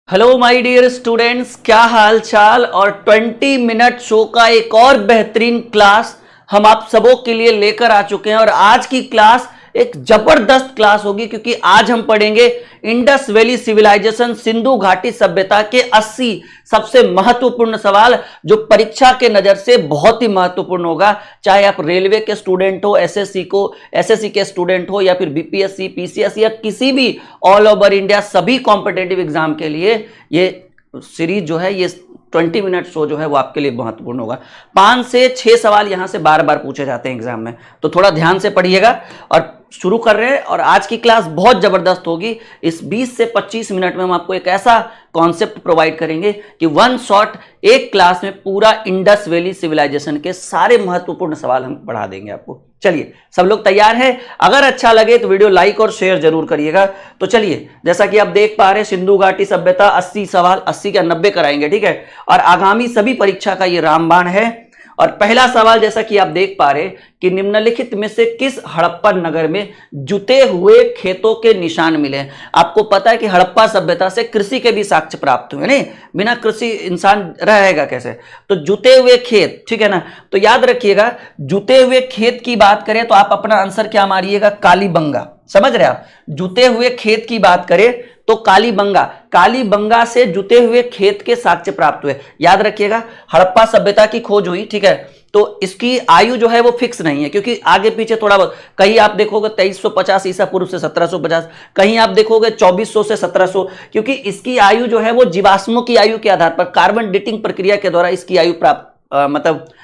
Hello my dear students, क्या हाल चाल। और 20 मिनट शो का एक और बेहतरीन क्लास हम आप सबों के लिए लेकर आ चुके हैं। और आज की क्लास एक जबरदस्त क्लास होगी क्योंकि आज हम पढ़ेंगे इंडस वैली सिविलाइजेशन, सिंधु घाटी सभ्यता के 80 सबसे महत्वपूर्ण सवाल जो परीक्षा के नजर से बहुत ही महत्वपूर्ण होगा। चाहे आप रेलवे के स्टूडेंट हो, एसएससी के स्टूडेंट हो, या फिर बीपीएससी, पीसीएस या किसी भी ऑल ओवर इंडिया सभी कॉम्पिटेटिव एग्जाम के लिए ये सीरीज जो है, ये 20 मिनट शो जो है वो आपके लिए महत्वपूर्ण होगा। 5 से 6 सवाल यहां से बार बार पूछे जाते हैं एग्जाम में, तो थोड़ा ध्यान से पढ़िएगा। और शुरू कर रहे हैं, और आज की क्लास बहुत जबरदस्त होगी। इस 20 से 25 मिनट में हम आपको एक ऐसा कॉन्सेप्ट प्रोवाइड करेंगे कि वन शॉट एक क्लास में पूरा इंडस वैली सिविलाइजेशन के सारे महत्वपूर्ण सवाल हम पढ़ा देंगे आपको। चलिए, सब लोग तैयार हैं? अगर अच्छा लगे तो वीडियो लाइक और शेयर जरूर करिएगा। तो चलिए, जैसा कि आप देख पा रहे हैं, सिंधु घाटी सभ्यता 80 सवाल, 80 क्या 90 कराएंगे, ठीक है। और आगामी सभी परीक्षा का ये रामबाण है। और पहला सवाल, जैसा कि आप देख पा रहे कि निम्नलिखित में से किस हड़प्पन नगर में जुते हुए खेतों के निशान मिले हैं। आपको पता है कि हड़प्पा सभ्यता से कृषि के भी साक्ष्य प्राप्त हुए, नहीं बिना कृषि इंसान रहेगा कैसे। तो जुते हुए खेत, ठीक है ना। तो याद रखिएगा, जुते हुए खेत की बात करें तो आप अपना आंसर क्या मारिएगा? कालीबंगा। समझ रहे आप? जुते हुए खेत की बात करें तो कालीबंगा, कालीबंगा से जुते हुए खेत के साक्ष्य प्राप्त हुए। याद रखिएगा, हड़प्पा सभ्यता की खोज हुई, ठीक है। तो इसकी आयु जो है वो फिक्स नहीं है, क्योंकि आगे पीछे थोड़ा बहुत, कहीं आप देखोगे 2350 ईसा पूर्व से 1750, कहीं आप देखोगे 2400 से 1700, क्योंकि इसकी आयु जो है वो जीवाश्मों की आयु के आधार पर कार्बन डेटिंग प्रक्रिया के द्वारा इसकी आयु प्राप्त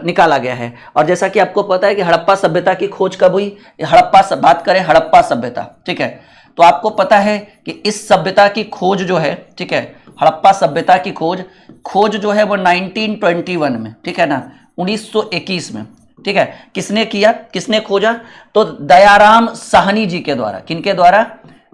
निकाला गया है। और जैसा कि आपको पता है कि हड़प्पा सभ्यता की खोज कब हुई? बात करें हड़प्पा सभ्यता, ठीक है, तो आपको पता है कि इस सभ्यता की खोज जो है, ठीक है, हड़प्पा सभ्यता की खोज जो है वो 1921 में, ठीक है ना, 1921 में, ठीक है। किसने किया, किसने खोजा? तो दयाराम साहनी जी के द्वारा। किनके द्वारा?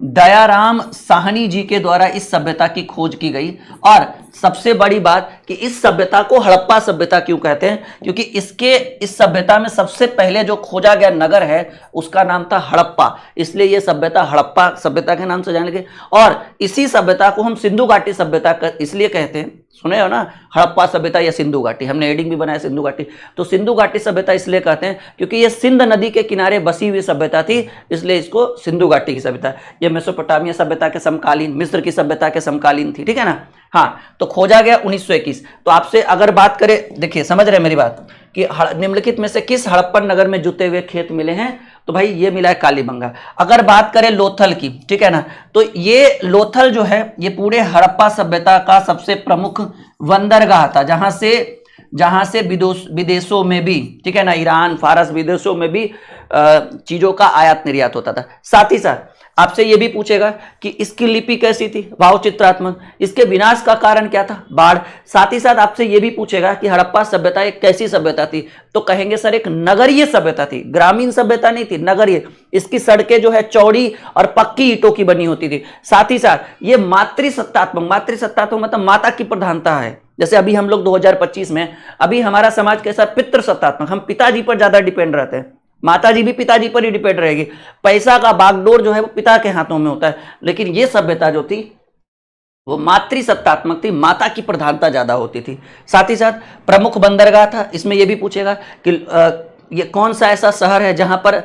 दयाराम साहनी जी के द्वारा इस सभ्यता की खोज की गई। और सबसे बड़ी बात कि इस सभ्यता को हड़प्पा सभ्यता क्यों कहते हैं? क्योंकि इस सभ्यता में सबसे पहले जो खोजा गया नगर है उसका नाम था हड़प्पा, इसलिए यह सभ्यता हड़प्पा सभ्यता के नाम से जाने लगे। और इसी सभ्यता को हम सिंधु घाटी सभ्यता इसलिए कहते हैं, सुने हो ना, हड़प्पा सभ्यता या सिंधु घाटी, हमने हेडिंग भी बनाया सिंधु घाटी। तो सिंधु घाटी सभ्यता इसलिए कहते हैं क्योंकि यह सिंध नदी के किनारे बसी हुई सभ्यता थी, इसलिए इसको सिंधु घाटी की सभ्यता। यह मेसोपोटामिया सभ्यता के समकालीन, मिस्र की सभ्यता के समकालीन थी, ठीक है ना। हाँ, तो खोजा गया 1921। तो आपसे अगर बात करें, देखिए समझ रहे मेरी बात, कि निम्नलिखित में से किस हड़प्पन नगर में जुते हुए खेत मिले हैं? तो भाई ये मिला है कालीबंगा। अगर बात करें लोथल की, ठीक है ना, तो ये लोथल जो है ये पूरे हड़प्पा सभ्यता का सबसे प्रमुख बंदरगाह था, जहां से विदेशों में भी, ठीक है ना, ईरान, फारस, विदेशों में भी चीजों का आयात निर्यात होता था। साथ ही साथ आपसे यह भी पूछेगा कि इसकी लिपि कैसी थी? भाव चित्रात्मक। इसके विनाश का कारण क्या था? बाढ़। साथ ही साथ आपसे यह भी पूछेगा कि हड़प्पा सभ्यता एक कैसी सभ्यता थी? तो कहेंगे सर एक नगरीय सभ्यता थी, ग्रामीण सभ्यता नहीं थी, नगरीय। इसकी सड़कें जो है चौड़ी और पक्की ईंटों की बनी होती थी। साथ ही साथ ये मातृसत्तात्मक मतलब माता की प्रधानता है। जैसे अभी हम लोग 2025 में, अभी हमारा समाज कैसा? पितृसत्तात्मक, हम पिताजी पर ज्यादा डिपेंड रहते हैं। माताजी भी पिताजी पर ही डिपेंड रहेगी। पैसा का बागडोर जो है वो पिता के हाथों में होता है। लेकिन ये सभ्यता जो थी वो मातृसत्तात्मक थी, माता की प्रधानता ज्यादा होती थी। साथ ही साथ प्रमुख बंदरगाह था। इसमें यह भी पूछेगा कि ये कौन सा ऐसा शहर है जहां पर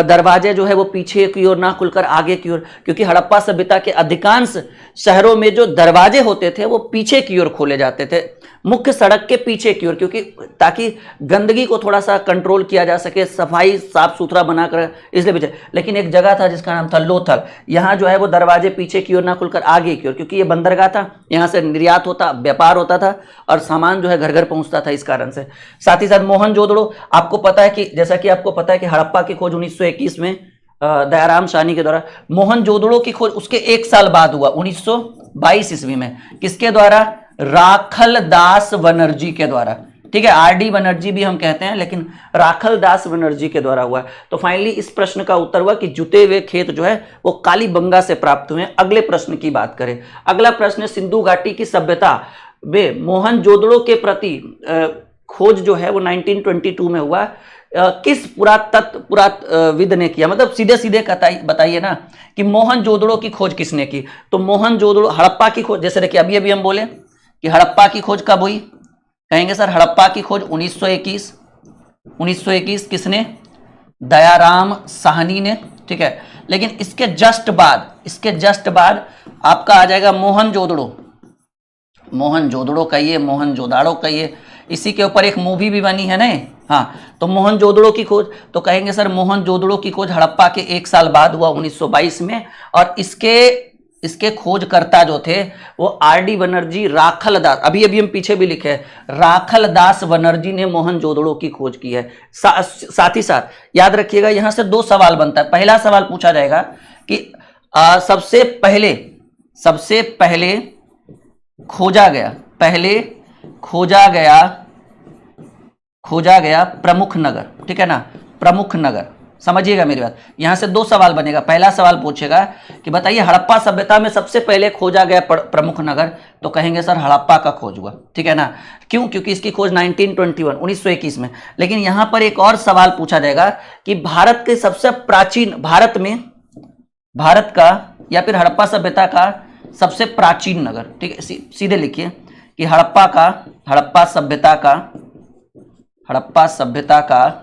दरवाजे जो है वो पीछे की ओर ना खुलकर आगे की ओर, क्योंकि हड़प्पा सभ्यता के अधिकांश शहरों में जो दरवाजे होते थे वो पीछे की ओर खोले जाते थे, मुख्य सड़क के पीछे की ओर, क्योंकि ताकि गंदगी को थोड़ा सा कंट्रोल किया जा सके, सफाई साफ सुथरा बनाकर, इसलिए पीछे। लेकिन एक जगह था जिसका नाम था लोथल, यहाँ जो है वो दरवाजे पीछे की ओर ना खुलकर आगे की ओर, क्योंकि ये बंदरगाह था, यहाँ से निर्यात होता, व्यापार होता था और सामान जो है घर घर पहुंचता था, इस कारण से। साथ ही साथ मोहनजोदड़ो, आपको पता है कि जैसा कि आपको पता है कि हड़प्पा की खोज 1921 में दयाराम साहनी के द्वारा, मोहनजोदड़ो की खोज उसके एक साल बाद हुआ 1922 ईस्वी में। किसके द्वारा? राखल दास बनर्जी के द्वारा, ठीक है। आरडी बनर्जी भी हम कहते हैं, लेकिन राखल दास बनर्जी के द्वारा हुआ। तो फाइनली इस प्रश्न का उत्तर हुआ कि जुते हुए खेत जो है वो कालीबंगा से प्राप्त हुए। अगले प्रश्न की बात करें, अगला प्रश्न सिंधु घाटी की सभ्यता में मोहनजोदड़ो के प्रति खोज जो है वो 1922 में हुआ। किस पुरातत्वविद ने किया, मतलब सीधे सीधे बताइए ना कि मोहनजोदड़ो की खोज किसने की। तो मोहनजोदड़ो, हड़प्पा की खोज, जैसे देखिए अभी अभी हम बोले कि हड़प्पा की खोज कब हुई, कहेंगे सर हड़प्पा की खोज 1921। 1921 किसने, दयाराम साहनी ने, ठीक है। लेकिन इसके जस्ट बाद आपका आ जाएगा मोहनजोदड़ो, मोहनजोदड़ो कहिए, मोहनजोदाड़ो कहिए, इसी के ऊपर एक मूवी भी बनी है ना। हाँ, तो मोहनजोदड़ो की खोज, तो कहेंगे सर मोहनजोदड़ो की खोज हड़प्पा के 1 साल बाद हुआ 1922 में, और इसके खोजकर्ता जो थे वो आर.डी. बनर्जी, राखल दास, अभी अभी हम पीछे भी लिखे हैं, राखल दास बनर्जी ने मोहनजोदड़ो की खोज की है। साथ ही साथ याद रखिएगा, यहां से 2 सवाल बनता है। पहला सवाल पूछा जाएगा कि सबसे पहले खोजा गया प्रमुख नगर, ठीक है ना, प्रमुख नगर, समझिएगा मेरी बात। यहां से 2 सवाल बनेगा। पहला सवाल पूछेगा कि बताइए हड़प्पा सभ्यता में सबसे पहले खोजा गया प्रमुख नगर, तो कहेंगे सर हड़प्पा का खोज हुआ, ठीक है ना। क्यों, क्योंकि इसकी खोज 1921 में। लेकिन यहां पर एक और सवाल पूछा जाएगा कि भारत के सबसे प्राचीन, भारत का या फिर हड़प्पा सभ्यता का सबसे प्राचीन नगर, ठीक है, सीधे लिखिए कि हड़प्पा सभ्यता का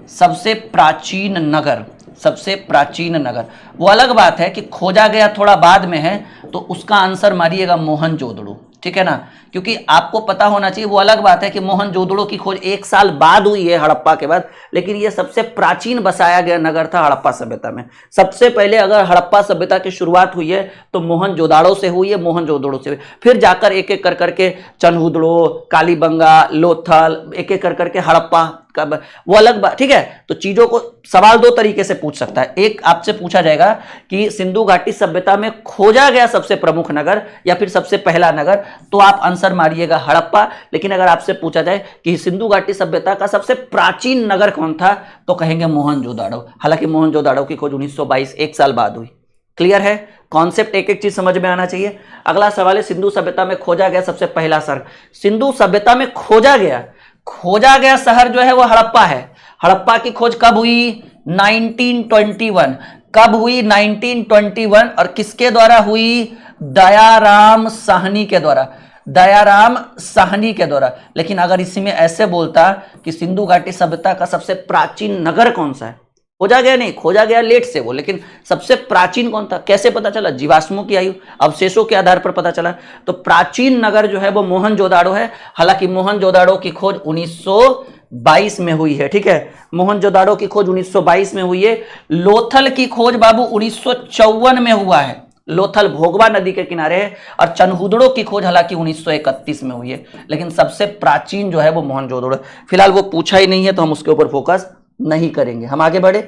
सबसे प्राचीन नगर। वो अलग बात है कि खोजा गया थोड़ा बाद में है, तो उसका आंसर मारिएगा मोहनजोदड़ो, ठीक है ना, क्योंकि आपको पता होना चाहिए। वो अलग बात है कि मोहनजोदड़ो की खोज 1 साल बाद हुई है हड़प्पा के बाद, लेकिन ये सबसे प्राचीन बसाया गया नगर था हड़प्पा सभ्यता में। सबसे पहले अगर हड़प्पा सभ्यता की शुरुआत हुई है तो मोहनजोदाड़ो से हुई है, मोहनजोदड़ो से, फिर जाकर एक एक कर करके चनहुदड़ो, कालीबंगा, लोथल, एक एक कर करके हड़प्पा का, वो अलग बात, ठीक है। तो चीजों को सवाल 2 तरीके से पूछ सकता है। एक आपसे पूछा जाएगा कि सिंधु घाटी सभ्यता में खोजा गया सबसे प्रमुख नगर या फिर सबसे पहला नगर, तो आप आंसर मारिएगा हड़प्पा। लेकिन अगर आपसे पूछा जाए कि सिंधु घाटी सभ्यता का सबसे प्राचीन नगर कौन था, तो कहेंगे मोहनजोदाड़ो। हालांकि मोहनजोदाड़ो की खोज 1922, 1 साल बाद हुई। क्लियर है, कॉन्सेप्ट एक एक चीज समझ में आना चाहिए। अगला सवाल है सिंधु सभ्यता में खोजा गया सबसे पहला शहर। सिंधु सभ्यता में खोजा गया शहर जो है वो हड़प्पा है। हड़प्पा की खोज कब हुई, 1921। कब हुई, 1921, और किसके द्वारा हुई, दयाराम साहनी के द्वारा। लेकिन अगर इसी में ऐसे बोलता कि सिंधु घाटी सभ्यता का सबसे प्राचीन नगर कौन सा है, खोजा गया लेट से वो, लेकिन सबसे प्राचीन कौन था, कैसे पता चला, जीवाश्मों की आयु, अवशेषों के आधार पर पता चला। तो प्राचीन नगर जो है वो मोहनजोदाड़ो है। हालांकि मोहनजोदाड़ो की खोज 1922 में हुई है, ठीक है, मोहनजोदाड़ो की खोज 1922 में हुई है। लोथल की खोज बाबू 1954 में हुआ है, लोथल भोगवा नदी के किनारे है। और चनहुदड़ो की खोज हालांकि 1931 में हुई है, लेकिन सबसे प्राचीन जो है वो मोहनजोदड़ो। फिलहाल वो पूछा ही नहीं है तो हम उसके ऊपर फोकस नहीं करेंगे। हम आगे बढ़े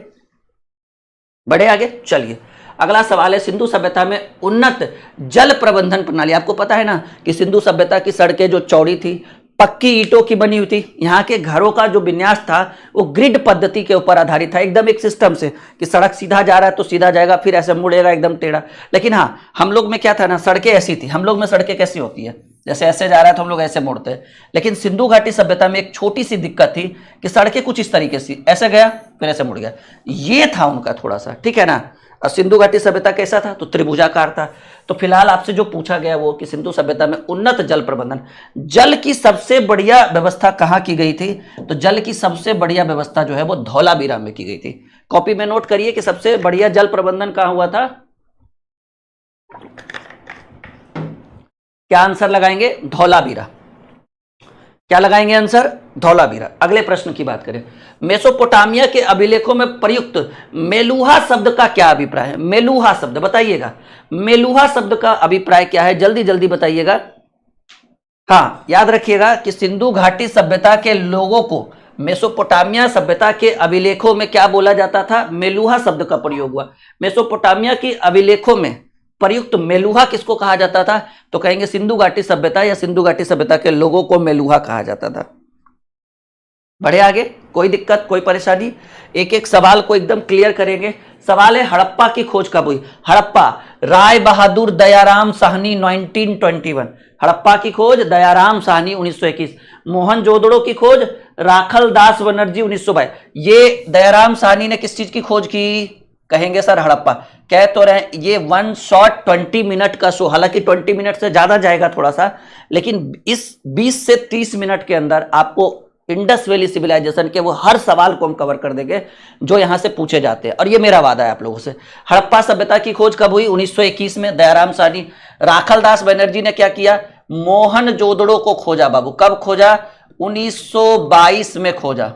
आगे, चलिए अगला सवाल है सिंधु सभ्यता में उन्नत जल प्रबंधन प्रणाली। आपको पता है ना कि सिंधु सभ्यता की सड़कें जो चौड़ी थी, पक्की ईंटों की बनी हुई थी। यहाँ के घरों का जो विन्यास था वो ग्रिड पद्धति के ऊपर आधारित था, एकदम एक सिस्टम से कि सड़क सीधा जा रहा है तो सीधा जाएगा, फिर ऐसे मुड़ेगा एकदम टेढ़ा। लेकिन हाँ, हम लोग में क्या था ना, सड़कें ऐसी थी। हम लोग में सड़कें कैसी होती है, जैसे ऐसे जा रहा है तो हम लोग ऐसे मुड़ते हैं। लेकिन सिंधु घाटी सभ्यता में एक छोटी सी दिक्कत थी कि सड़कें कुछ इस तरीके से, ऐसे गया फिर ऐसे मुड़ गया, ये था उनका थोड़ा सा, ठीक है ना। और सिंधु घाटी सभ्यता कैसा था, तो त्रिभुजाकार था। तो फिलहाल आपसे जो पूछा गया वो कि सिंधु सभ्यता में उन्नत जल प्रबंधन, जल की सबसे बढ़िया व्यवस्था कहाँ की गई थी, तो जल की सबसे बढ़िया व्यवस्था जो है वो धौलावीरा में की गई थी। कॉपी में नोट करिए कि सबसे बढ़िया जल प्रबंधन कहाँ हुआ था। क्या आंसर लगाएंगे, धौलावीरा। क्या लगाएंगे आंसर, धौलावीरा। अगले प्रश्न की बात करें, मेसोपोटामिया के अभिलेखों में प्रयुक्त मेलुहा शब्द का क्या अभिप्राय है। मेलुहा शब्द बताइएगा, मेलुहा शब्द का अभिप्राय क्या है, जल्दी जल्दी बताइएगा। हाँ, याद रखिएगा कि सिंधु घाटी सभ्यता के लोगों को मेसोपोटामिया सभ्यता के अभिलेखों में क्या बोला जाता था, मेलुहा शब्द का प्रयोग हुआ। मेसोपोटामिया की अभिलेखों में प्रयुक्त मेलुहा किसको कहा जाता था, तो कहेंगे सिंधु घाटी सभ्यता या सिंधु घाटी सभ्यता के लोगों को मेलुहा कहा जाता था। बढ़े आगे, कोई दिक्कत कोई परेशानी, एक एक सवाल को एकदम क्लियर करेंगे। सवाल है हड़प्पा की खोज कब हुई? हड़प्पा राय बहादुर दयाराम साहनी 1921। हड़प्पा की खोज दयाराम साहनी 1921। मोहनजोदड़ो की खोज राखल दास बनर्जी 1922। ये दयाराम साहनी ने किस चीज की खोज की? कहेंगे सर हड़प्पा। कह तो रहे ये वन शॉट 20 मिनट का शो, हालांकि 20 मिनट से ज्यादा जाएगा थोड़ा सा, लेकिन इस 20 से 30 मिनट के अंदर आपको इंडस वैली सिविलाइजेशन के वो हर सवाल को हम कवर कर देंगे जो यहां से पूछे जाते हैं, और ये मेरा वादा है आप लोगों से। हड़प्पा सभ्यता की खोज कब हुई? 1921 में, दयाराम साहनी। राखल दास बनर्जी ने क्या किया? मोहनजोदड़ो को खोजा बाबू। कब खोजा? 1922 में खोजा।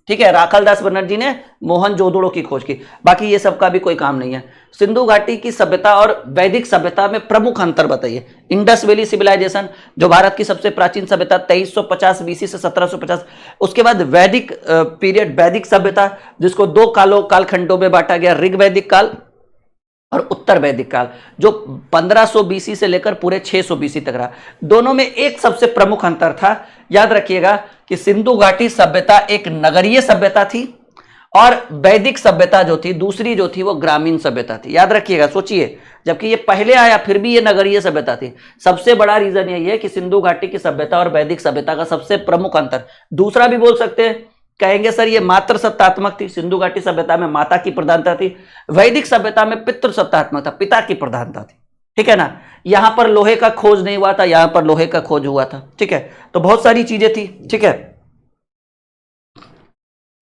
ठीक है, राखल दास बनर्जी ने मोहनजोदड़ो की खोज की। बाकी ये सब का भी कोई काम नहीं है। सिंधु घाटी की सभ्यता और वैदिक सभ्यता में प्रमुख अंतर बताइए। इंडस वैली सिविलाइजेशन जो भारत की सबसे प्राचीन सभ्यता 2350 बीसी से 1750। उसके बाद वैदिक पीरियड, वैदिक सभ्यता जिसको दो कालखंडों में बांटा गया, ऋग वैदिक काल और उत्तर वैदिक काल, जो 1500 बीसी से लेकर पूरे 600 बीसी तक रहा। दोनों में एक सबसे प्रमुख अंतर था, याद रखिएगा कि सिंधु घाटी सभ्यता एक नगरीय सभ्यता थी और वैदिक सभ्यता जो थी दूसरी जो थी वो ग्रामीण सभ्यता थी। याद रखिएगा, सोचिए, जबकि ये पहले आया फिर भी ये नगरीय सभ्यता थी। सबसे बड़ा रीजन यही है कि सिंधु घाटी की सभ्यता और वैदिक सभ्यता का सबसे प्रमुख अंतर। दूसरा भी बोल सकते हैं, कहेंगे सर ये मात्र सत्तात्मक थी। सिंधु घाटी सभ्यता में माता की प्रधानता थी, वैदिक सभ्यता में पितृ सत्तात्मक था, पिता की प्रधानता थी। ठीक है ना, यहां पर लोहे का खोज नहीं हुआ था, यहां पर लोहे का खोज हुआ था। ठीक है, तो बहुत सारी चीजें थी। ठीक है,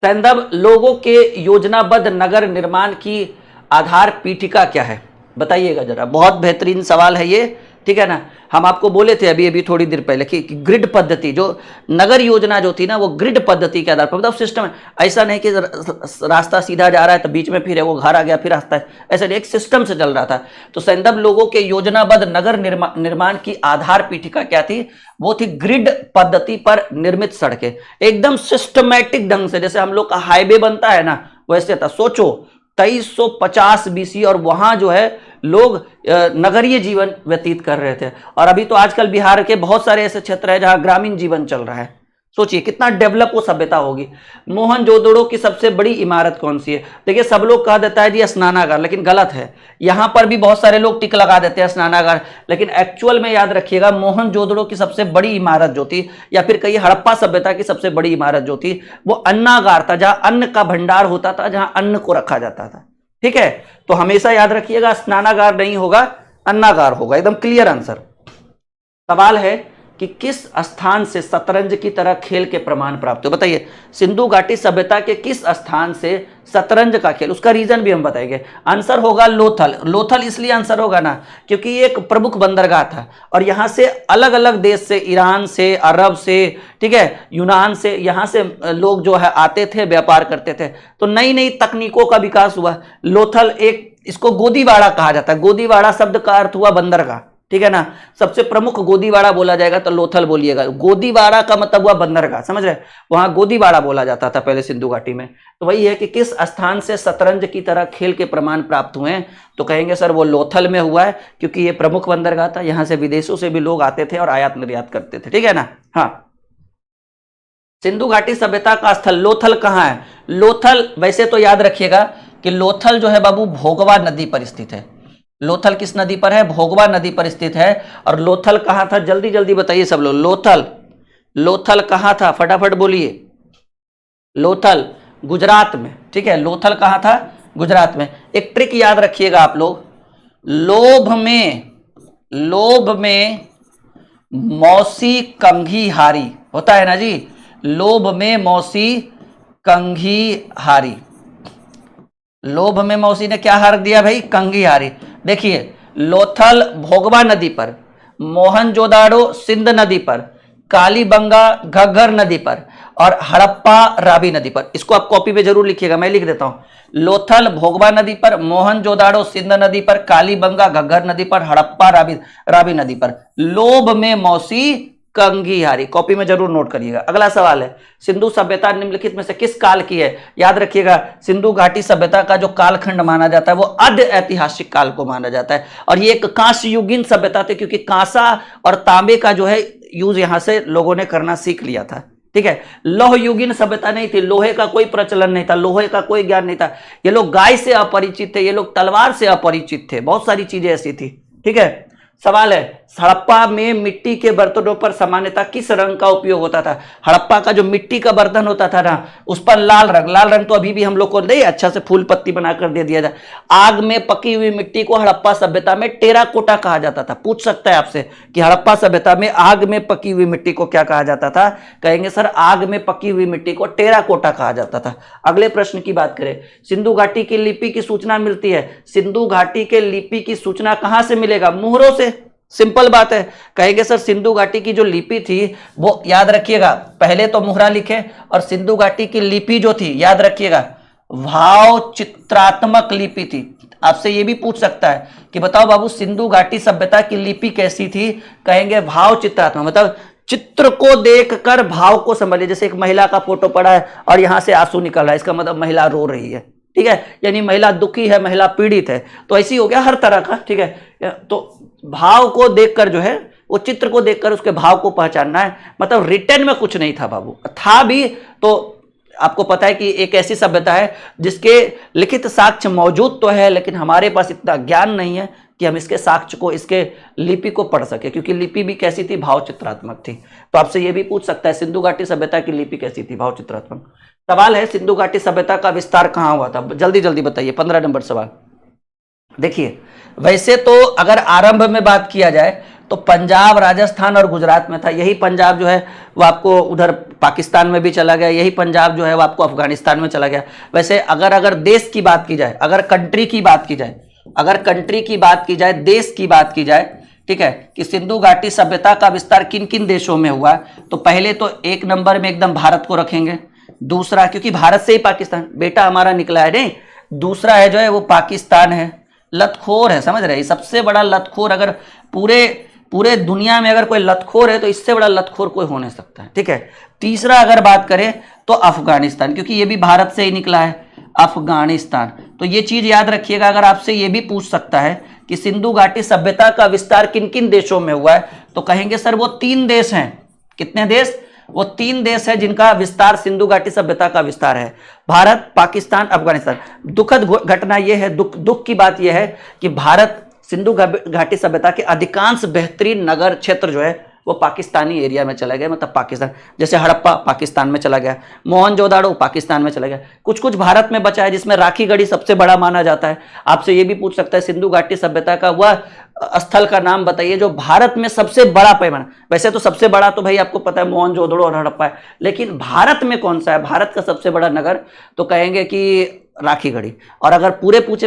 सैंधव लोगों के योजनाबद्ध नगर निर्माण की आधार पीठिका क्या है? बताइएगा जरा, बहुत बेहतरीन सवाल है ये। ठीक है ना, हम आपको बोले थे अभी अभी थोड़ी देर पहले कि ग्रिड पद्धति, जो नगर योजना जो थी ना वो ग्रिड पद्धति के आधार पर, मतलब सिस्टम है। ऐसा नहीं कि रास्ता सीधा जा रहा है तो बीच में फिर वो घर आ गया फिर रास्ता है, ऐसा नहीं, एक सिस्टम से चल रहा था। तो सैंधव लोगों के योजनाबद्ध नगर निर्माण की आधार पीठिका क्या थी? वो थी ग्रिड पद्धति पर निर्मित सड़कें, एकदम सिस्टमैटिक ढंग से, जैसे हम लोग का हाईवे बनता है ना वैसे था। सोचो 2350 बीसी और वहां जो है लोग नगरीय जीवन व्यतीत कर रहे थे, और अभी तो आजकल बिहार के बहुत सारे ऐसे क्षेत्र है जहां ग्रामीण जीवन चल रहा है। सोचिए कितना डेवलप वो सभ्यता होगी। मोहनजोदड़ो की सबसे बड़ी इमारत कौन सी है? देखिए सब लोग कह देता है जी स्नानागार, लेकिन गलत है। यहां पर भी बहुत सारे लोग टिक लगा देते हैं स्नानागार, लेकिन एक्चुअल में याद रखिएगा मोहनजोदड़ो की सबसे बड़ी इमारत जो थी, या फिर कहिए हड़प्पा सभ्यता की सबसे बड़ी इमारत जो थी, वो अन्नागार था, जहां अन्न का भंडार होता था, जहां अन्न को रखा जाता था। ठीक है, तो हमेशा याद रखिएगा स्नानागार नहीं होगा, अन्नागार होगा। एकदम क्लियर आंसर। सवाल है कि किस स्थान से शतरंज की तरह खेल के प्रमाण प्राप्त हो? बताइए, सिंधु घाटी सभ्यता के किस स्थान से शतरंज का खेल, उसका रीजन भी हम बताएंगे। आंसर होगा लोथल। लोथल इसलिए आंसर होगा ना क्योंकि ये एक प्रमुख बंदरगाह था, और यहां से अलग अलग देश से, ईरान से, अरब से, ठीक है, यूनान से, यहां से लोग जो है आते थे, व्यापार करते थे, तो नई नई तकनीकों का विकास हुआ। लोथल एक, इसको गोदीवाड़ा कहा जाता है। गोदीवाड़ा शब्द का अर्थ हुआ बंदरगाह। ठीक है ना, सबसे प्रमुख गोदीवाड़ा बोला जाएगा तो लोथल बोलिएगा। गोदीवाड़ा का मतलब हुआ बंदरगाह, समझ रहे, वहां गोदीवाड़ा बोला जाता था पहले सिंधु घाटी में। तो वही है कि किस स्थान से शतरंज की तरह खेल के प्रमाण प्राप्त हुए हैं, तो कहेंगे सर वो लोथल में हुआ है, क्योंकि ये प्रमुख बंदरगाह था, यहां से विदेशों से भी लोग आते थे और आयात निर्यात करते थे। ठीक है ना। हाँ, सिंधु घाटी सभ्यता का स्थल लोथल कहाँ है? लोथल वैसे तो याद रखिएगा कि लोथल जो है बाबू भोगवा नदी पर स्थित है। लोथल किस नदी पर है? भोगवा नदी पर स्थित है। और लोथल कहां था? जल्दी जल्दी बताइए सब लोग। लोथल कहां था? फटाफट बोलिए। लोथल गुजरात में। ठीक है, लोथल कहां था? गुजरात में। एक ट्रिक याद रखिएगा आप लोग, लोभ में मौसी कंघी हारी होता है ना जी, लोभ में मौसी कंघी हारी। लोभ में मौसी ने क्या हार दिया भाई? कंघी हारी। देखिए, लोथल भोगवा नदी पर, मोहनजोदाड़ो सिंध नदी पर, कालीबंगा घग्गर नदी पर, और हड़प्पा रावी नदी पर। इसको आप कॉपी पे जरूर लिखिएगा, मैं लिख देता हूं। लोथल भोगवा नदी पर, मोहनजोदाड़ो सिंध नदी पर, कालीबंगा घग्गर नदी पर, हड़प्पा रावी नदी पर। लोभ में मौसी कंघी हारी, कॉपी में जरूर नोट करिएगा। अगला सवाल है, सिंधु सभ्यता निम्नलिखित में से किस काल की है? याद रखिएगा, सिंधु घाटी सभ्यता का जो कालखंड माना जाता है वो आद्य ऐतिहासिक काल को माना जाता है, और ये एक कांस्य युगीन सभ्यता थी, क्योंकि कांसा और तांबे का जो है यूज यहां से लोगों ने करना सीख लिया था। ठीक है। लौह युगीन सभ्यता नहीं थी, लोहे का कोई प्रचलन नहीं था, लोहे का कोई ज्ञान नहीं था। ये लोग गाय से अपरिचित थे, ये लोग तलवार से अपरिचित थे, बहुत सारी चीजें ऐसी थी। ठीक है। सवाल है, हड़प्पा में मिट्टी के बर्तनों पर सामान्यतः किस रंग का उपयोग होता था? हड़प्पा का जो मिट्टी का बर्तन होता था ना, उस पर लाल रंग तो अभी भी हम लोग को नहीं अच्छा से फूल पत्ती बनाकर दे दिया जाए। आग में पकी हुई मिट्टी को हड़प्पा सभ्यता में टेराकोटा कहा जाता था। पूछ सकता है आपसे कि हड़प्पा सभ्यता में आग में पकी हुई मिट्टी को क्या कहा जाता था? कहेंगे सर आग में पकी हुई मिट्टी को टेराकोटा कहा जाता था। अगले प्रश्न की बात करें, सिंधु घाटी की लिपि की सूचना मिलती है। सिंधु घाटी के लिपि की सूचना कहां से मिलेगा? मुहरों से। सिंपल बात है। कहेंगे सर सिंधु घाटी की जो लिपि थी वो याद रखिएगा, पहले तो मुहरा लिखे, और सिंधु घाटी की लिपि जो थी याद रखिएगा भाव चित्रात्मक लिपि थी। आपसे ये भी पूछ सकता है कि बताओ बाबू सिंधु घाटी सभ्यता की लिपि कैसी थी? कहेंगे भाव चित्रात्मक, मतलब चित्र को देखकर भाव को समझिए। जैसे एक महिला का फोटो पड़ा है और यहां से आंसू निकल रहा है, इसका मतलब महिला रो रही है। ठीक है, यानी महिला दुखी है, महिला पीड़ित है, तो ऐसी हो गया हर तरह का। ठीक है, तो भाव को देखकर जो है वो चित्र को देखकर उसके भाव को पहचानना है। मतलब रिटर्न में कुछ नहीं था बाबू, था भी तो आपको पता है कि एक ऐसी सभ्यता है जिसके लिखित साक्ष्य मौजूद तो है, लेकिन हमारे पास इतना ज्ञान नहीं है कि हम इसके साक्ष्य को, इसके लिपि को पढ़ सके, क्योंकि लिपि भी कैसी थी? भाव चित्रात्मक थी। तो आपसे यह भी पूछ सकता है सिंधु घाटी सभ्यता की लिपि कैसी थी? भाव चित्रात्मक। सवाल है सिंधु घाटी सभ्यता का विस्तार कहां हुआ था? जल्दी जल्दी बताइए, 15 नंबर सवाल। देखिए, वैसे तो अगर आरंभ में बात किया जाए तो पंजाब, राजस्थान और गुजरात में था। यही पंजाब जो है वो आपको उधर पाकिस्तान में भी चला गया, यही पंजाब जो है वो आपको अफगानिस्तान में चला गया। वैसे अगर देश की बात की जाए, अगर कंट्री की बात की जाए, अगर कंट्री की बात की जाए, देश की बात की जाए, ठीक है, कि सिंधु घाटी सभ्यता का विस्तार किन किन देशों में हुआ, तो पहले तो एक नंबर में एकदम भारत को रखेंगे। दूसरा, क्योंकि भारत से ही पाकिस्तान बेटा हमारा निकला है, नहीं, दूसरा है जो है वो पाकिस्तान है, लतखोर है, समझ रहे हैं? सबसे बड़ा लतखोर, अगर पूरे दुनिया में अगर कोई लतखोर है तो इससे बड़ा लतखोर कोई हो नहीं सकता है। ठीक है। तीसरा अगर बात करें तो अफगानिस्तान, क्योंकि ये भी भारत से ही निकला है, अफगानिस्तान। तो ये चीज याद रखिएगा। अगर आपसे ये भी पूछ सकता है कि सिंधु घाटी सभ्यता का विस्तार किन किन देशों में हुआ है, तो कहेंगे सर वो 3 देश हैं। कितने देश? वो 3 देश है जिनका विस्तार सिंधु घाटी सभ्यता का विस्तार है, भारत, पाकिस्तान, अफगानिस्तान। दुखद घटना यह है, दुख की बात यह है कि भारत सिंधु घाटी सभ्यता के अधिकांश बेहतरीन नगर क्षेत्र जो है वो पाकिस्तानी एरिया में चला गया, मतलब पाकिस्तान। जैसे हड़प्पा पाकिस्तान में चला गया, मोहनजोदाड़ो पाकिस्तान में चला गया, कुछ कुछ भारत में बचा है, जिसमें राखी गढ़ी सबसे बड़ा माना जाता है। आपसे ये भी पूछ सकता है सिंधु घाटी सभ्यता का वह स्थल का नाम बताइए जो भारत में सबसे बड़ा पैमाना। वैसे तो सबसे बड़ा तो भाई आपको पता है मोहनजोदड़ो और हड़प्पा है, लेकिन भारत में कौन सा है भारत का सबसे बड़ा नगर? तो कहेंगे कि राखी गढ़ी। और अगर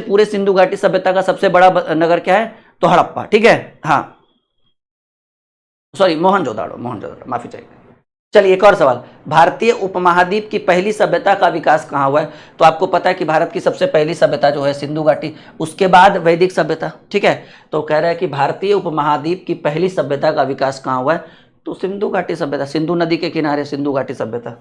पूरे सिंधु घाटी सभ्यता का सबसे बड़ा नगर क्या है? तो हड़प्पा। ठीक है, हाँ, सॉरी, मोहनजोदाड़ो, माफी चाहिए। चलिए एक और सवाल, भारतीय उपमहाद्वीप की पहली सभ्यता का विकास कहाँ हुआ है? तो आपको पता है कि भारत की सबसे पहली सभ्यता जो है सिंधु घाटी, उसके बाद वैदिक सभ्यता। ठीक है, तो कह रहा है कि भारतीय उपमहाद्वीप की पहली सभ्यता का विकास कहाँ हुआ है? तो सिंधु घाटी सभ्यता, सिंधु नदी के किनारे सिंधु घाटी सभ्यता।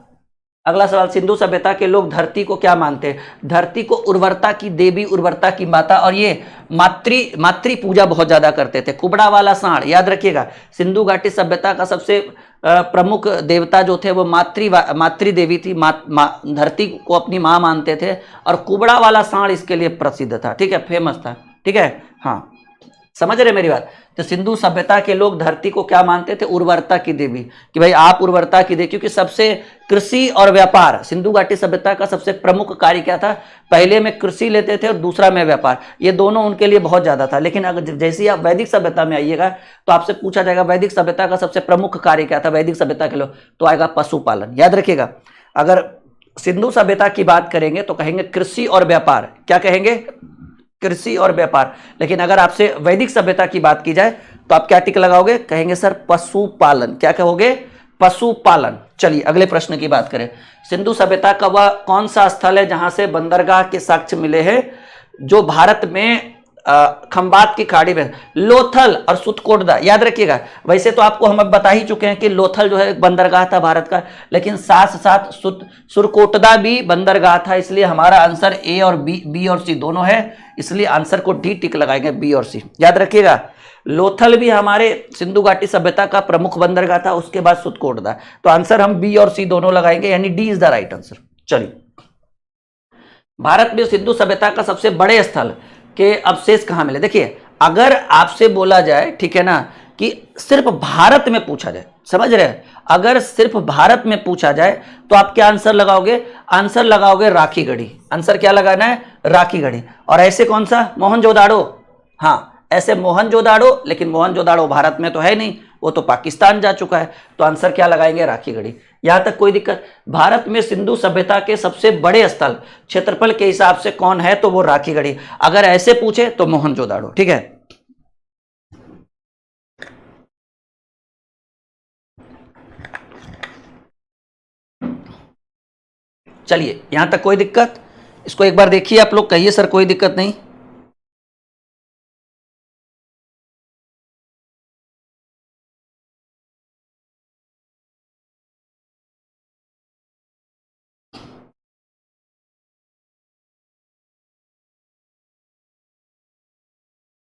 अगला सवाल, सिंधु सभ्यता के लोग धरती को क्या मानते हैं? धरती को उर्वरता की देवी, उर्वरता की माता, और ये मातृ पूजा बहुत ज्यादा करते थे। कुबड़ा वाला सांड याद रखिएगा, सिंधु घाटी सभ्यता का सबसे प्रमुख देवता जो थे वो मातृ देवी थी, धरती को अपनी माँ मानते थे, और कुबड़ा वाला सांड इसके लिए प्रसिद्ध था। ठीक है, फेमस था। ठीक है, हाँ, समझ रहे मेरी बात? तो सिंधु सभ्यता के लोग धरती को क्या मानते थे? उर्वरता की देवी, कि भाई आप उर्वरता की देवी, क्योंकि सबसे कृषि और व्यापार, सिंधु घाटी सभ्यता का सबसे प्रमुख कार्य क्या था? पहले में कृषि लेते थे और दूसरा में व्यापार। ये दोनों उनके लिए बहुत ज्यादा था। लेकिन अगर जैसे ही आप वैदिक सभ्यता में आइएगा तो आपसे पूछा जाएगा वैदिक सभ्यता का सबसे प्रमुख कार्य क्या था वैदिक सभ्यता के लोग, तो आएगा पशुपालन। याद रखिएगा, अगर सिंधु सभ्यता की बात करेंगे तो कहेंगे कृषि और व्यापार। क्या कहेंगे? कृषि और व्यापार। लेकिन अगर आपसे वैदिक सभ्यता की बात की जाए तो आप क्या टिक लगाओगे? कहेंगे सर पशुपालन। क्या कहोगे? पशुपालन। चलिए अगले प्रश्न की बात करें, सिंधु सभ्यता का वह कौन सा स्थल है जहां से बंदरगाह के साक्ष्य मिले हैं जो भारत में खंबात की खाड़ी में? लोथल और सुतकोटदा। याद रखिएगा, वैसे तो आपको हम अब बता ही चुके हैं कि लोथल जो है बंदरगाह था भारत का, लेकिन साथ साथ सुरकोटदा भी बंदरगाह था। इसलिए हमारा आंसर ए और बी और सी दोनों है, इसलिए आंसर को डी टिक लगाएंगे, बी और सी। याद रखिएगा, लोथल भी हमारे सिंधु घाटी सभ्यता का प्रमुख बंदरगाह था, उसके बाद सुतकोट था। तो आंसर हम बी और सी दोनों लगाएंगे, यानी D is the right answer. चलिए, भारत में सिंधु सभ्यता का सबसे बड़े स्थल के अवशेष कहां मिले? देखिए, अगर आपसे बोला जाए, ठीक है ना, कि सिर्फ भारत में पूछा जाए, समझ रहे हैं, अगर सिर्फ भारत में पूछा जाए तो आप क्या आंसर लगाओगे? आंसर लगाओगे राखीगढ़ी। आंसर क्या लगाना है? राखीगढ़ी। और ऐसे कौन सा? मोहनजोदाड़ो। हाँ, ऐसे मोहनजोदाड़ो, लेकिन मोहनजोदाड़ो भारत में तो है नहीं, वो तो पाकिस्तान जा चुका है। तो आंसर क्या लगाएंगे? राखीगढ़ी। यहां तक कोई दिक्कत? भारत में सिंधु सभ्यता के सबसे बड़े स्थल क्षेत्रफल के हिसाब से कौन है? तो वो राखीगढ़ी। अगर ऐसे पूछे तो मोहनजोदाड़ो। ठीक है, चलिए, यहां तक कोई दिक्कत? इसको एक बार देखिए आप लोग, कहिए सर कोई दिक्कत नहीं।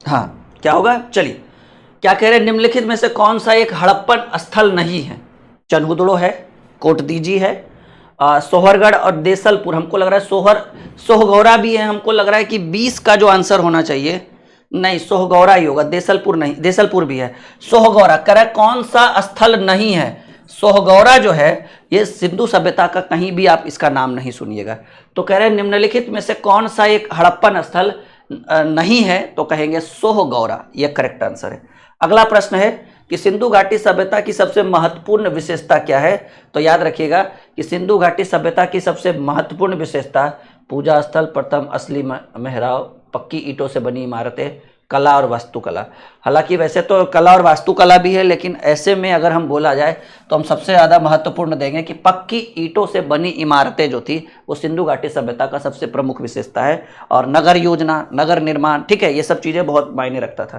हाँ, क्या होगा? चलिए, क्या कह रहे हैं? निम्नलिखित में से कौन सा एक हड़प्पन स्थल नहीं है? चनहुदड़ो है, कोटदीजी है, सोहरगढ़ और देसलपुर। हमको लग रहा है सोहगौरा भी है। हमको लग रहा है कि 20 का जो आंसर होना चाहिए, नहीं, सोहगौरा ही होगा, देसलपुर नहीं, देसलपुर भी है। सोहगौरा कह रहा है कौन सा स्थल नहीं है? सोहगौरा जो है ये सिंधु सभ्यता का, कहीं भी आप इसका नाम नहीं सुनिएगा। तो कह रहे हैं निम्नलिखित में से कौन सा एक हड़प्पन स्थल नहीं है? तो कहेंगे सोहगौरा, यह करेक्ट आंसर है। अगला प्रश्न है कि सिंधु घाटी सभ्यता की सबसे महत्वपूर्ण विशेषता क्या है? तो याद रखिएगा कि सिंधु घाटी सभ्यता की सबसे महत्वपूर्ण विशेषता पूजा स्थल, प्रथम असली मेहराब, पक्की ईंटों से बनी इमारतें, कला और वास्तुकला। हालांकि वैसे तो कला और वास्तुकला भी है, लेकिन ऐसे में अगर हम बोला जाए तो हम सबसे ज़्यादा महत्वपूर्ण देंगे कि पक्की ईंटों से बनी इमारतें जो थी वो सिंधु घाटी सभ्यता का सबसे प्रमुख विशेषता है। और नगर योजना, नगर निर्माण, ठीक है, ये सब चीज़ें बहुत मायने रखता था।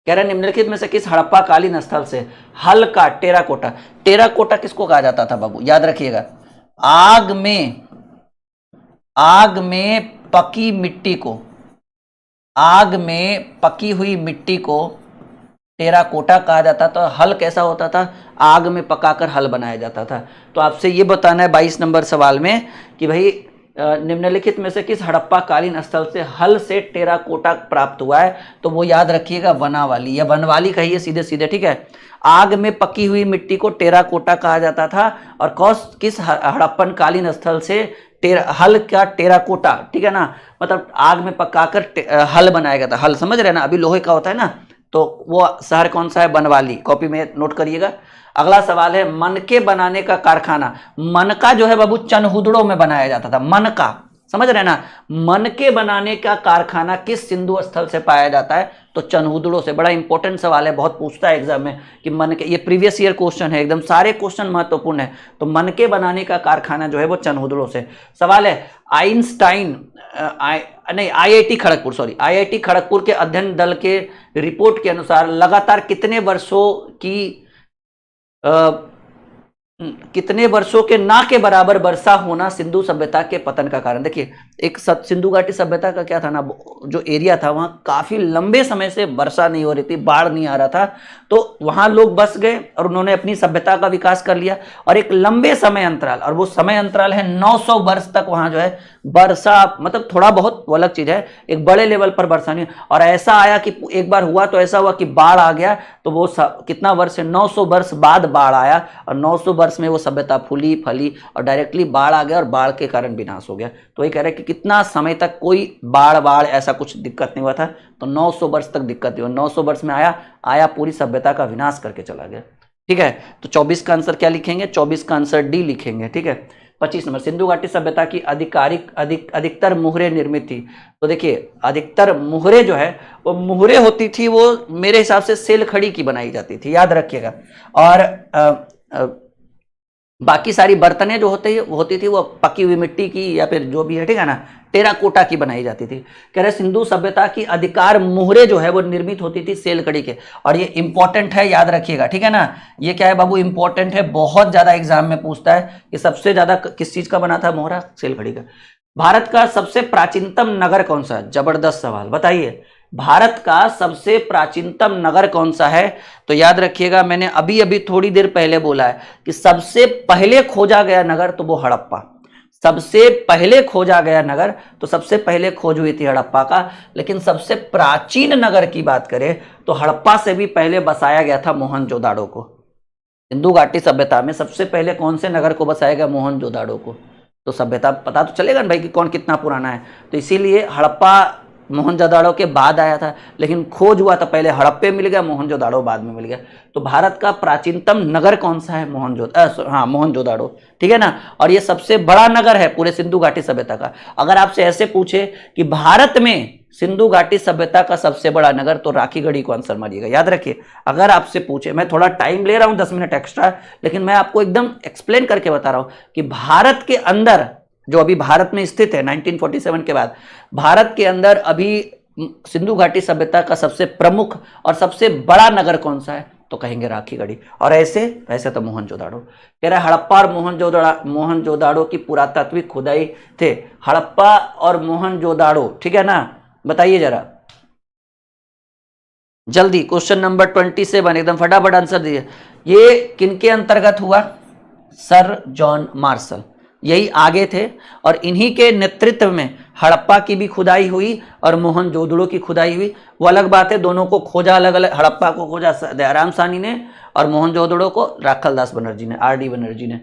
कह रहे निम्नलिखित में से किस हड़प्पा कालीन स्थल से हल का टेराकोटा? टेराकोटा किसको कहा जाता था बाबू? याद रखिएगा, आग में पकी मिट्टी को, आग में पकी हुई मिट्टी को टेराकोटा कहा जाता था। हल कैसा होता था? आग में पकाकर हल बनाया जाता था। तो आपसे ये बताना है 22 नंबर सवाल में कि भाई निम्नलिखित में से किस हड़प्पा कालीन स्थल से हल से टेराकोटा प्राप्त हुआ है? तो वो याद रखिएगा वनावाली, या वनवाली कहिए सीधे सीधे, ठीक है। आग में पकी हुई मिट्टी को टेराकोटा कहा जाता था। और किस हड़प्पन कालीन स्थल से हल का टेराकोटा, ठीक है ना, मतलब आग में पकाकर हल बनाया गया था। हल समझ रहे ना, अभी लोहे का होता है ना, तो वो शहर कौन सा है? बनवाली। कॉपी में नोट करिएगा। अगला सवाल है, मनके बनाने का कारखाना। मनका जो है बाबू चनहुदड़ो में बनाया जाता था। मनका, समझ रहे ना, मनके बनाने का कारखाना किस सिंधु स्थल से पाया जाता है? तो चनहुदड़ो से। बड़ा इंपॉर्टेंट सवाल है, बहुत पूछता है एग्जाम में कि मनके, ये प्रीवियस ईयर क्वेश्चन है, एकदम सारे क्वेश्चन महत्वपूर्ण है। तो मनके बनाने का कारखाना जो है वो चनहुदड़ो से। सवाल है, आइंस्टाइन नहीं, IIT Kharagpur, sorry, IIT Kharagpur के अध्ययन दल के रिपोर्ट के अनुसार लगातार कितने वर्षों के ना के बराबर वर्षा होना सिंधु सभ्यता के पतन का कारण? देखिए, एक सिंधु घाटी सभ्यता का क्या था ना, जो एरिया था वहां काफी लंबे समय से वर्षा नहीं हो रही थी, बाढ़ नहीं आ रहा था। तो वहां लोग बस गए और उन्होंने अपनी सभ्यता का विकास कर लिया। और एक लंबे समय अंतराल, और वो समय अंतराल है 900 वर्ष तक वहां जो है वर्षा, मतलब थोड़ा बहुत वो अलग चीज है, एक बड़े लेवल पर वर्षा नहीं। और ऐसा आया कि एक बार हुआ तो ऐसा हुआ कि बाढ़ आ गया, तो वो कितना वर्ष है? 900 वर्ष बाद बाढ़ आया, और 900 वर्ष में वो सभ्यता फूली फली, और डायरेक्टली बाढ़ आ गया और बाढ़ के कारण विनाश हो गया। तो ये कह रहे हैं कि कितना समय तक कोई बाढ़ ऐसा कुछ दिक्कत नहीं हुआ था, तो 900 वर्ष तक दिक्कत नहीं हुई। 900 वर्ष में आया पूरी सभ्यता का विनाश करके चला गया। ठीक है, तो 24 का आंसर क्या लिखेंगे? 24 का आंसर डी लिखेंगे। ठीक है, 25 नंबर, सिंधु घाटी सभ्यता की अधिकतर मुहरे निर्मित थी। तो देखिए, अधिकतर मुहरे जो है वो मुहरे होती थी, वो मेरे हिसाब से सेल खड़ी की बनाई जाती थी, याद रखिएगा। और बाकी सारी बर्तनें जो होती थी वो पकी हुई मिट्टी की या फिर जो भी है, ठीक है ना, टेराकोटा की बनाई जाती थी। कह रहे सिंधु सभ्यता की अधिकार मुहरे जो है वो निर्मित होती थी सेल कड़ी के। और ये इंपॉर्टेंट है, याद रखिएगा, ठीक है ना। ये क्या है बाबू? इंपॉर्टेंट है, बहुत ज्यादा एग्जाम में पूछता है कि सबसे ज्यादा किस चीज का बना था मोहरा? सेल कड़ी का। भारत का सबसे प्राचीनतम नगर कौन सा है? जबरदस्त सवाल, बताइए। भारत का सबसे प्राचीनतम नगर कौन सा है? तो याद रखिएगा, मैंने अभी अभी थोड़ी देर पहले बोला है कि सबसे पहले खोजा गया नगर तो वो हड़प्पा, सबसे पहले खोजा गया नगर तो सबसे पहले खोज हुई थी हड़प्पा का। लेकिन सबसे प्राचीन नगर की बात करें तो हड़प्पा से भी पहले बसाया गया था मोहनजोदाड़ो को। सिंधु घाटी सभ्यता में सबसे पहले कौन से नगर को बसाया गया? मोहनजोदाड़ो को। तो सभ्यता पता तो चलेगा ना भाई कि कौन कितना पुराना है। तो इसीलिए हड़प्पा मोहनजोदाड़ो के बाद आया था, लेकिन खोज हुआ था पहले हड़प्पे मिल गया, मोहनजोदाड़ो बाद में मिल गया। तो भारत का प्राचीनतम नगर कौन सा है? मोहनजोदाड़ो, ठीक है ना। और ये सबसे बड़ा नगर है पूरे सिंधु घाटी सभ्यता का। अगर आपसे ऐसे पूछे कि भारत में सिंधु घाटी सभ्यता का सबसे बड़ा नगर, तो राखीगढ़ी को आंसर मारिएगा। याद रखिए, अगर आपसे पूछे, मैं थोड़ा टाइम ले रहा हूं 10 मिनट एक्स्ट्रा, लेकिन मैं आपको एकदम एक्सप्लेन करके बता रहा हूं कि भारत के अंदर जो अभी भारत में स्थित है 1947 के बाद, भारत के अंदर अभी सिंधु घाटी सभ्यता का सबसे प्रमुख और सबसे बड़ा नगर कौन सा है? तो कहेंगे राखीगढ़ी। और ऐसे तो मोहनजोदाड़ो। कह रहा है हड़प्पा और मोहनजोदाड़ो की पुरातात्विक खुदाई थे। हड़प्पा और मोहनजोदाड़ो, ठीक है ना, बताइए जरा जल्दी। क्वेश्चन नंबर 27, एकदम फटाफट आंसर दीजिए। ये किनके अंतर्गत हुआ? सर जॉन मार्शल, यही आगे थे और इन्हीं के नेतृत्व में हड़प्पा की भी खुदाई हुई और मोहनजोदड़ो की खुदाई हुई। वो अलग बात है, दोनों को खोजा अलग अलग। हड़प्पा को खोजा दयाराम साहनी ने और मोहनजोदड़ो को राखलदास बनर्जी ने, आर डी बनर्जी ने।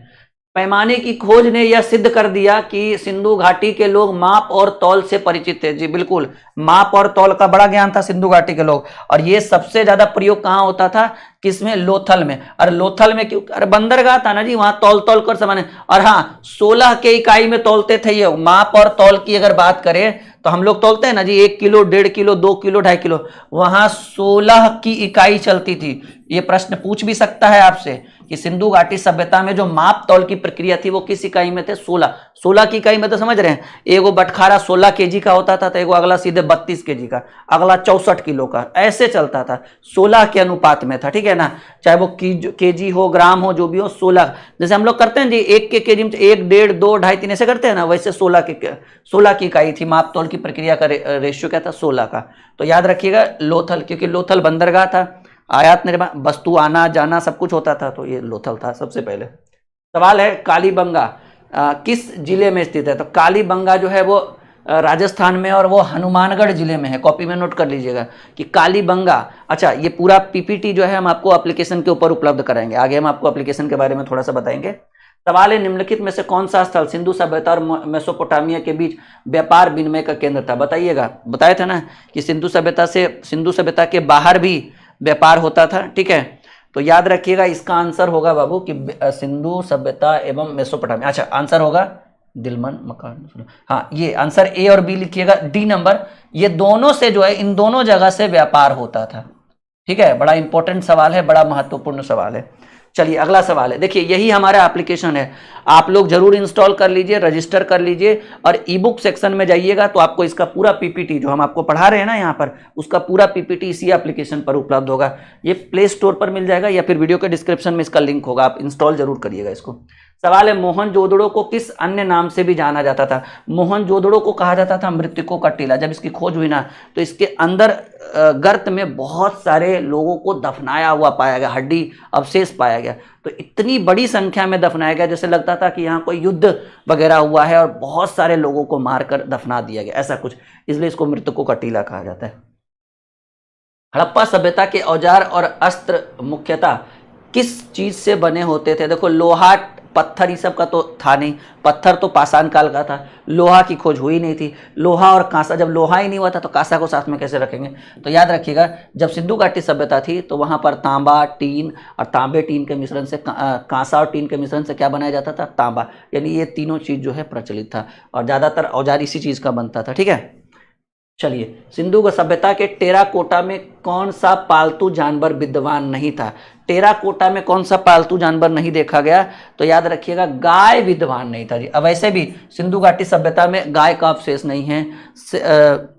पैमाने की खोज ने यह सिद्ध कर दिया कि सिंधु घाटी के लोग माप और तौल से परिचित थे। जी बिल्कुल, माप और तौल का बड़ा ज्ञान था सिंधु घाटी के लोग। और ये सबसे ज्यादा प्रयोग कहाँ होता था? किसमें? लोथल में। अरे लोथल में क्यों? अरे बंदरगाह था ना जी, वहां तौल तौल कर सामान। और हाँ, 16 के इकाई में तौलते थे ये। माप और तौल की अगर बात करें तो हम लोग तौलते हैं ना जी, 1 किलो, 1.5 किलो, 2 किलो, 2.5 किलो, वहां 16 की इकाई चलती थी। ये प्रश्न पूछ भी सकता है आपसे कि सिंधु घाटी सभ्यता में जो माप तौल की प्रक्रिया थी वो किस इकाई में थे? 16 की इकाई में। तो समझ रहे हैं, एगो बटखारा 16 केजी का होता था, तो एगो अगला सीधे 32 केजी का, अगला 64 किलो का, ऐसे चलता था। 16 के अनुपात में था, ठीक है ना। चाहे वो केजी हो, ग्राम हो, जो भी हो, 16। जैसे हम लोग करते हैं जी, 1 के केजी में 1, 1.5, 2, 2.5, 3 ऐसे करते हैं ना, वैसे 16 की इकाई थी। माप तौल की प्रक्रिया का रेशियो क्या था? 16 का। तो याद रखिएगा लोथल, क्योंकि लोथल बंदरगाह था, आयात निर्माण, वस्तु आना जाना सब कुछ होता था, तो ये लोथल था सबसे पहले। सवाल है कालीबंगा किस जिले में स्थित है? तो कालीबंगा जो है वो राजस्थान में और वो हनुमानगढ़ जिले में है। कॉपी में नोट कर लीजिएगा कि कालीबंगा। अच्छा, ये पूरा पीपीटी जो है हम आपको एप्लीकेशन के ऊपर उपलब्ध कराएंगे, आगे हम आपको एप्लीकेशन के बारे में थोड़ा सा बताएंगे। सवाल है निम्नलिखित में से कौन सा स्थल सिंधु सभ्यता और मेसोपोटामिया के बीच व्यापार विनिमय का केंद्र था? बताइएगा। बताया था ना कि सिंधु सभ्यता के बाहर भी व्यापार होता था, ठीक है। तो याद रखिएगा इसका आंसर होगा बाबू कि सिंधु सभ्यता एवं मेसोपोटामिया। अच्छा, आंसर होगा दिलमन मकान। हाँ, ये आंसर ए और बी लिखिएगा। डी नंबर, ये दोनों से जो है, इन दोनों जगह से व्यापार होता था, ठीक है। बड़ा इंपॉर्टेंट सवाल है, बड़ा महत्वपूर्ण सवाल है। चलिए अगला सवाल है, देखिए यही हमारा एप्लीकेशन है, आप लोग जरूर इंस्टॉल कर लीजिए, रजिस्टर कर लीजिए और ई बुक सेक्शन में जाइएगा तो आपको इसका पूरा पीपीटी जो हम आपको पढ़ा रहे हैं ना यहाँ पर, उसका पूरा पीपीटी इसी एप्लीकेशन पर उपलब्ध होगा। ये प्ले स्टोर पर मिल जाएगा या फिर वीडियो के डिस्क्रिप्शन में इसका लिंक होगा, आप इंस्टॉल जरूर करिएगा इसको। सवाल है मोहनजोदड़ो को किस अन्य नाम से भी जाना जाता था? मोहनजोदड़ो को कहा जाता था मृतकों का टीला। जब इसकी खोज हुई ना तो इसके अंदर गर्त में बहुत सारे लोगों को दफनाया हुआ पाया गया, हड्डी अवशेष पाया गया। तो इतनी बड़ी संख्या में दफनाया गया जैसे लगता था कि यहाँ कोई युद्ध वगैरह हुआ है और बहुत सारे लोगों को मारकर दफना दिया गया, ऐसा कुछ, इसलिए इसको मृतकों का टीला कहा जाता है। हड़प्पा सभ्यता के औजार और अस्त्र मुख्यतः किस चीज से बने होते थे? देखो लोहा पत्थर ये सब का तो था नहीं, पत्थर तो पाषाण काल का था, लोहा की खोज हुई नहीं थी। लोहा और कांसा, जब लोहा ही नहीं हुआ था तो कांसा को साथ में कैसे रखेंगे? तो याद रखिएगा जब सिंधु घाटी सभ्यता थी तो वहां पर तांबा, टीन और तांबे टीन के मिश्रण से, कांसा और टीन के मिश्रण से क्या बनाया जाता था? तांबा। यानी ये तीनों चीज जो है प्रचलित था और ज्यादातर औजार इसी चीज का बनता था, ठीक है। चलिए, सिंधु सभ्यता के टेराकोटा में कौन सा पालतू जानवर विद्यमान नहीं था? टेराकोटा में कौन सा पालतू जानवर नहीं देखा गया? तो याद रखिएगा गाय विद्यमान नहीं था जी। अब वैसे भी सिंधु घाटी सभ्यता में गाय का अवशेष नहीं है,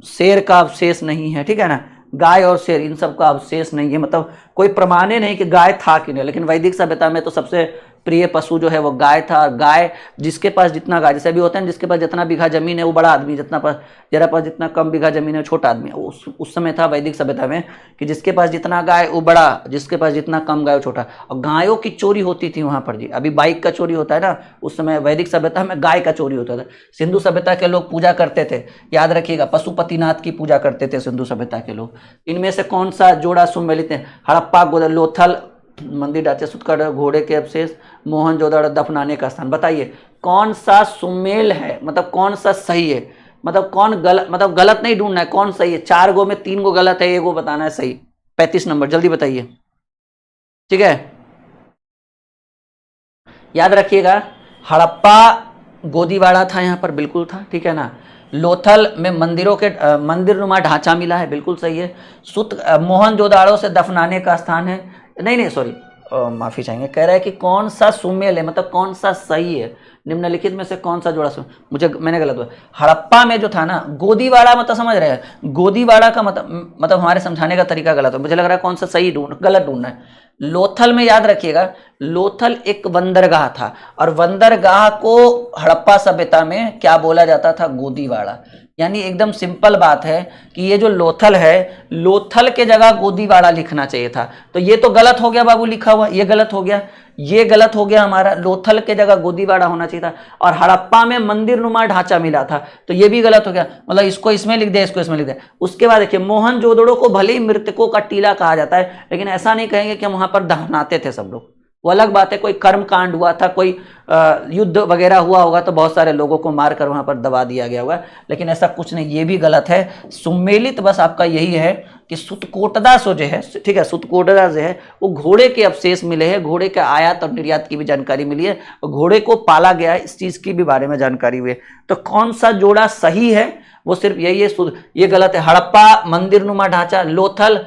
शेर का अवशेष नहीं है, ठीक है ना। गाय और शेर इन सब का अवशेष नहीं है, मतलब कोई प्रमाण नहीं कि गाय था कि नहीं। लेकिन वैदिक सभ्यता में तो सबसे प्रिय पशु जो है वो गाय था। गाय, जिसके पास जितना गाय, जैसे अभी होता है जिसके पास जितना बीघा जमीन है वो बड़ा आदमी, जरा पास जितना कम बीघा जमीन है छोटा आदमी। उस समय था वैदिक सभ्यता में कि जिसके पास जितना गाय वो बड़ा, जिसके पास जितना कम गाय वो छोटा। और गायों की चोरी होती थी वहां पर जी। अभी बाइक का चोरी होता है ना, उस समय वैदिक सभ्यता में गाय का चोरी होता था। सिंधु सभ्यता के लोग पूजा करते थे, याद रखिएगा, पशुपतिनाथ की पूजा करते थे सिंधु सभ्यता के लोग। इनमें से कौन सा जोड़ा सुमेलित है? हड़प्पा, लोथल, मंदिर ढांचे, सुतकड़, घोड़े के अवशेष, मोहनजोदड़ो दफनाने का स्थान। बताइए कौन सा सुमेल है, मतलब कौन सा सही है, मतलब कौन गलत, मतलब गलत नहीं ढूंढना है, कौन सही है। 4 गो में 3 गो गलत है, 1 गो बताना है सही। 35 नंबर, जल्दी बताइए। ठीक है, याद रखिएगा, हड़प्पा गोदीवाड़ा था यहाँ पर, बिल्कुल था, ठीक है ना। लोथल में मंदिरों के मंदिर नुमा ढांचा मिला है, बिल्कुल सही है। मोहनजोदाड़ो से दफनाने का स्थान है, नहीं सॉरी, माफी चाहेंगे, कह रहा है कि कौन सा सुमेल है, मतलब कौन सा सही है, निम्नलिखित में से कौन सा जोड़ा मैंने गलत हुआ। हड़प्पा में जो था ना गोदीवाड़ा, मतलब समझ रहे हैं, गोदीवाड़ा का मतलब हमारे समझाने का तरीका गलत है, मुझे लग रहा है कौन सा सही गलत ढूंढना है। लोथल में याद रखिएगा, लोथल एक बंदरगाह था, और बंदरगाह को हड़प्पा सभ्यता में क्या बोला जाता था? गोदीवाड़ा। यानी एकदम सिंपल बात है कि ये जो लोथल है, लोथल के जगह गोदीवाड़ा लिखना चाहिए था। तो ये तो गलत हो गया बाबू, लिखा हुआ ये गलत हो गया, ये गलत हो गया हमारा, लोथल के जगह गोदीवाड़ा होना चाहिए था। और हड़प्पा में मंदिर नुमा ढांचा मिला था, तो ये भी गलत हो गया, मतलब इसको इसमें लिख दिया, इसको इसमें लिख दिया। उसके बाद देखिए, मोहनजोदड़ो को भले ही मृतकों का टीला कहा जाता है, लेकिन ऐसा नहीं कहेंगे कि हम वहां पर दफनाते थे सब लोग, वो अलग बात है। कोई कर्म कांड हुआ था, कोई युद्ध वगैरह हुआ होगा, तो बहुत सारे लोगों को मारकर वहां पर दबा दिया गया होगा, लेकिन ऐसा कुछ नहीं, ये भी गलत है। सुमेलित बस आपका यही है कि सुतकोटदा जो है, ठीक है, सुतकोटदा जो है वो घोड़े के अवशेष मिले हैं, घोड़े के आयात और निर्यात की भी जानकारी मिली है, घोड़े को पाला गया है, इस चीज की भी बारे में जानकारी हुई है। तो कौन सा जोड़ा सही है वो सिर्फ यही है, ये गलत है। हड़प्पा मंदिर नुमा ढांचा, लोथल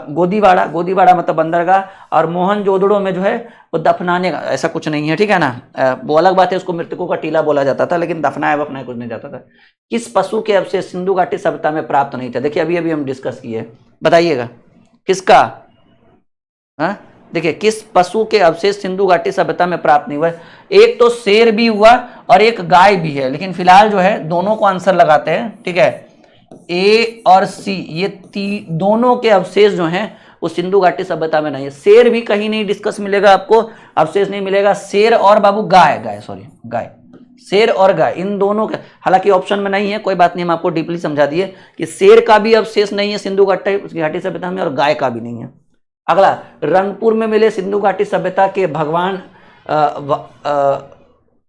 गोदीवाड़ा, गोदीवाड़ा मतलब बंदरगाह, और मोहनजोदड़ो में जो है वो दफनाने का, ऐसा कुछ नहीं है, ठीक है ना। वो अलग बात है, उसको मृतकों का टीला बोला जाता था, लेकिन दफनाया वफनाया कुछ नहीं जाता था। किस पशु के अवशेष सिंधु घाटी सभ्यता में प्राप्त नहीं थे? देखिए अभी अभी हम डिस्कस किए, बताइएगा किसका? हाँ देखिए, किस पशु के अवशेष सिंधु घाटी सभ्यता में प्राप्त नहीं हुआ? एक तो शेर भी हुआ और एक गाय भी है, लेकिन फिलहाल जो है दोनों को आंसर लगाते हैं, ठीक है। ए और सी, ये दोनों के अवशेष जो हैं वो सिंधु घाटी सभ्यता में नहीं है। शेर भी कहीं नहीं डिस्कस मिलेगा आपको, अवशेष नहीं मिलेगा। शेर और बाबू गाय, शेर और गाय, इन दोनों के, हालांकि ऑप्शन में नहीं है, कोई बात नहीं, हम आपको डीपली समझा दिए कि शेर का भी अवशेष नहीं है सिंधु घाटी सभ्यता में, और गाय का भी नहीं है। अगला, रंगपुर में मिले सिंधु घाटी सभ्यता के भगवान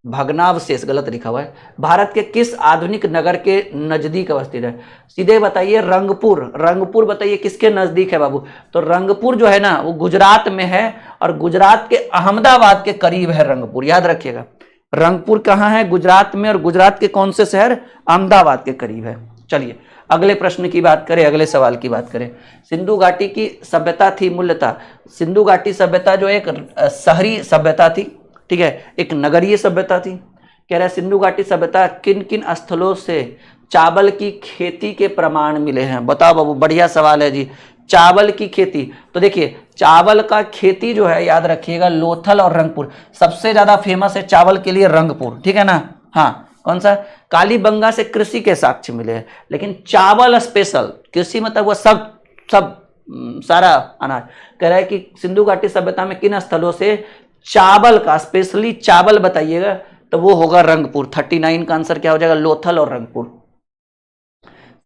भग्नावशेष, गलत लिखा हुआ है, भारत के किस आधुनिक नगर के नजदीक अवस्थित है? सीधे बताइए, रंगपुर बताइए किसके नजदीक है बाबू? तो रंगपुर जो है ना वो गुजरात में है, और गुजरात के अहमदाबाद के करीब है रंगपुर, याद रखिएगा। रंगपुर कहाँ है? गुजरात में, और गुजरात के कौन से शहर? अहमदाबाद के करीब है। चलिए अगले प्रश्न की बात करें, अगले सवाल की बात करें। सिंधु घाटी की सभ्यता थी मूल्यता, सिंधु घाटी सभ्यता जो एक शहरी सभ्यता थी, ठीक है, एक नगरीय सभ्यता थी। कह रहा है सिंधु घाटी सभ्यता किन किन स्थलों से चावल की खेती के प्रमाण मिले हैं? बताओ बाबू, बढ़िया सवाल है जी। चावल की खेती, तो देखिए चावल का खेती जो है, याद रखिएगा, लोथल और रंगपुर सबसे ज्यादा फेमस है चावल के लिए, रंगपुर, ठीक है ना। हाँ, कौन सा? कालीबंगा से कृषि के साक्ष्य मिले हैं, लेकिन चावल स्पेशल, कृषि मतलब वो सब सारा अनाज। कह रहा है कि सिंधु घाटी सभ्यता में किन स्थलों से चावल का, स्पेशली चावल बताइएगा, तो वो होगा रंगपुर। 39 का आंसर क्या हो जाएगा? लोथल और रंगपुर।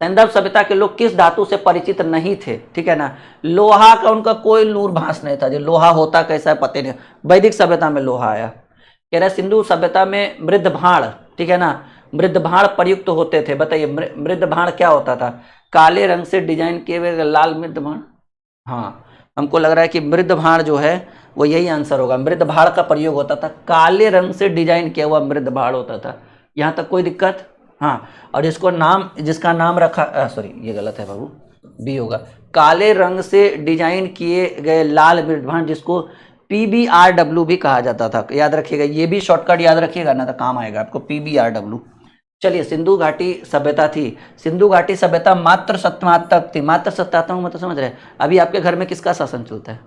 सैंधव सभ्यता के लोग किस धातु से परिचित नहीं थे? ठीक है ना, लोहा का उनका कोई लूर भांस नहीं था, जो लोहा होता कैसा है पता नहीं, वैदिक सभ्यता में लोहा आया। कह रहा है सिंधु सभ्यता में मृद भाण, ठीक है ना, मृद भाण प्रयुक्त होते थे, बताइए मृद भाण क्या होता था? काले रंग से डिजाइन किए हुए लाल मृद भाण। हाँ, हमको लग रहा है कि मृद भाण जो है वो यही आंसर होगा, मृद भाण का प्रयोग होता था, काले रंग से डिजाइन किया हुआ मृद भाण होता था। यहाँ तक कोई दिक्कत? हाँ, और जिसका नाम रखा, सॉरी ये गलत है बाबू, बी होगा, काले रंग से डिजाइन किए गए लाल मृद भाण, जिसको PBRW भी कहा जाता था, याद रखिएगा, ये भी शॉर्टकट याद रखिएगा ना, तो काम आएगा आपको, PBRW। चलिए, सिंधु घाटी सभ्यता थी, सिंधु घाटी सभ्यता मात्र सत्तात्मक थी, मात्र सत्तात्मक मतलब समझ रहे हैं? अभी आपके घर में किसका शासन चलता है?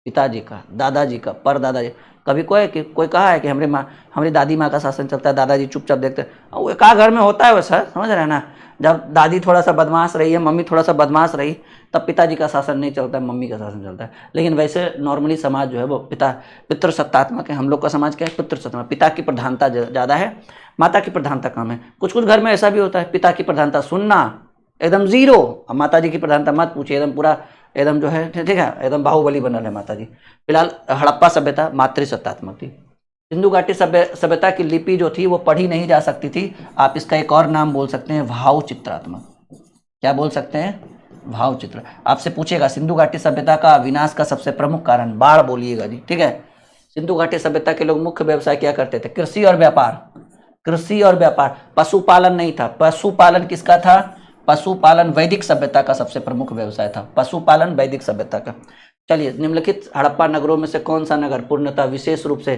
पिताजी का, दादाजी का, परदादाजी। कभी कोई कहा है कि हमारी दादी माँ का शासन चलता है, दादाजी चुपचाप देखते हैं? वो एक घर में होता है वैसा, समझ रहे हैं ना। जब दादी थोड़ा सा बदमाश रही है, मम्मी थोड़ा सा बदमाश रही, तब पिताजी का शासन नहीं चलता है, मम्मी का शासन चलता है। लेकिन वैसे नॉर्मली समाज जो है वो पितृसत्तात्मक है। हम लोग का समाज क्या है? पितृसत्तात्मक। पिता की प्रधानता ज़्यादा है, माता की प्रधानता कम है। कुछ कुछ घर में ऐसा भी होता है, पिता की प्रधानता सुनना एकदम जीरो, और माता जी की प्रधानता मत पूछिए, एकदम पूरा एकदम जो है, ठीक है, एकदम बाहुबली बनल है माता जी। फिलहाल हड़प्पा सभ्यता मातृसत्तात्मक थी। सिंधु घाटी सभ्यता की लिपि जो थी वो पढ़ी नहीं जा सकती थी। आप इसका एक और नाम बोल सकते हैं, भाव चित्रात्मक। क्या बोल सकते हैं? भाव चित्र। आपसे पूछेगा सिंधु घाटी सभ्यता का विनाश का सबसे प्रमुख कारण, बाढ़ बोलिएगा जी, ठीक है। सिंधु घाटी सभ्यता के लोग मुख्य व्यवसाय क्या करते थे? कृषि और व्यापार। कृषि और व्यापार, पशुपालन नहीं था। पशुपालन किसका था? पशुपालन वैदिक सभ्यता का सबसे प्रमुख व्यवसाय था, पशुपालन वैदिक सभ्यता का। चलिए, निम्नलिखित हड़प्पा नगरों में से कौन सा नगर पूर्णतः विशेष रूप से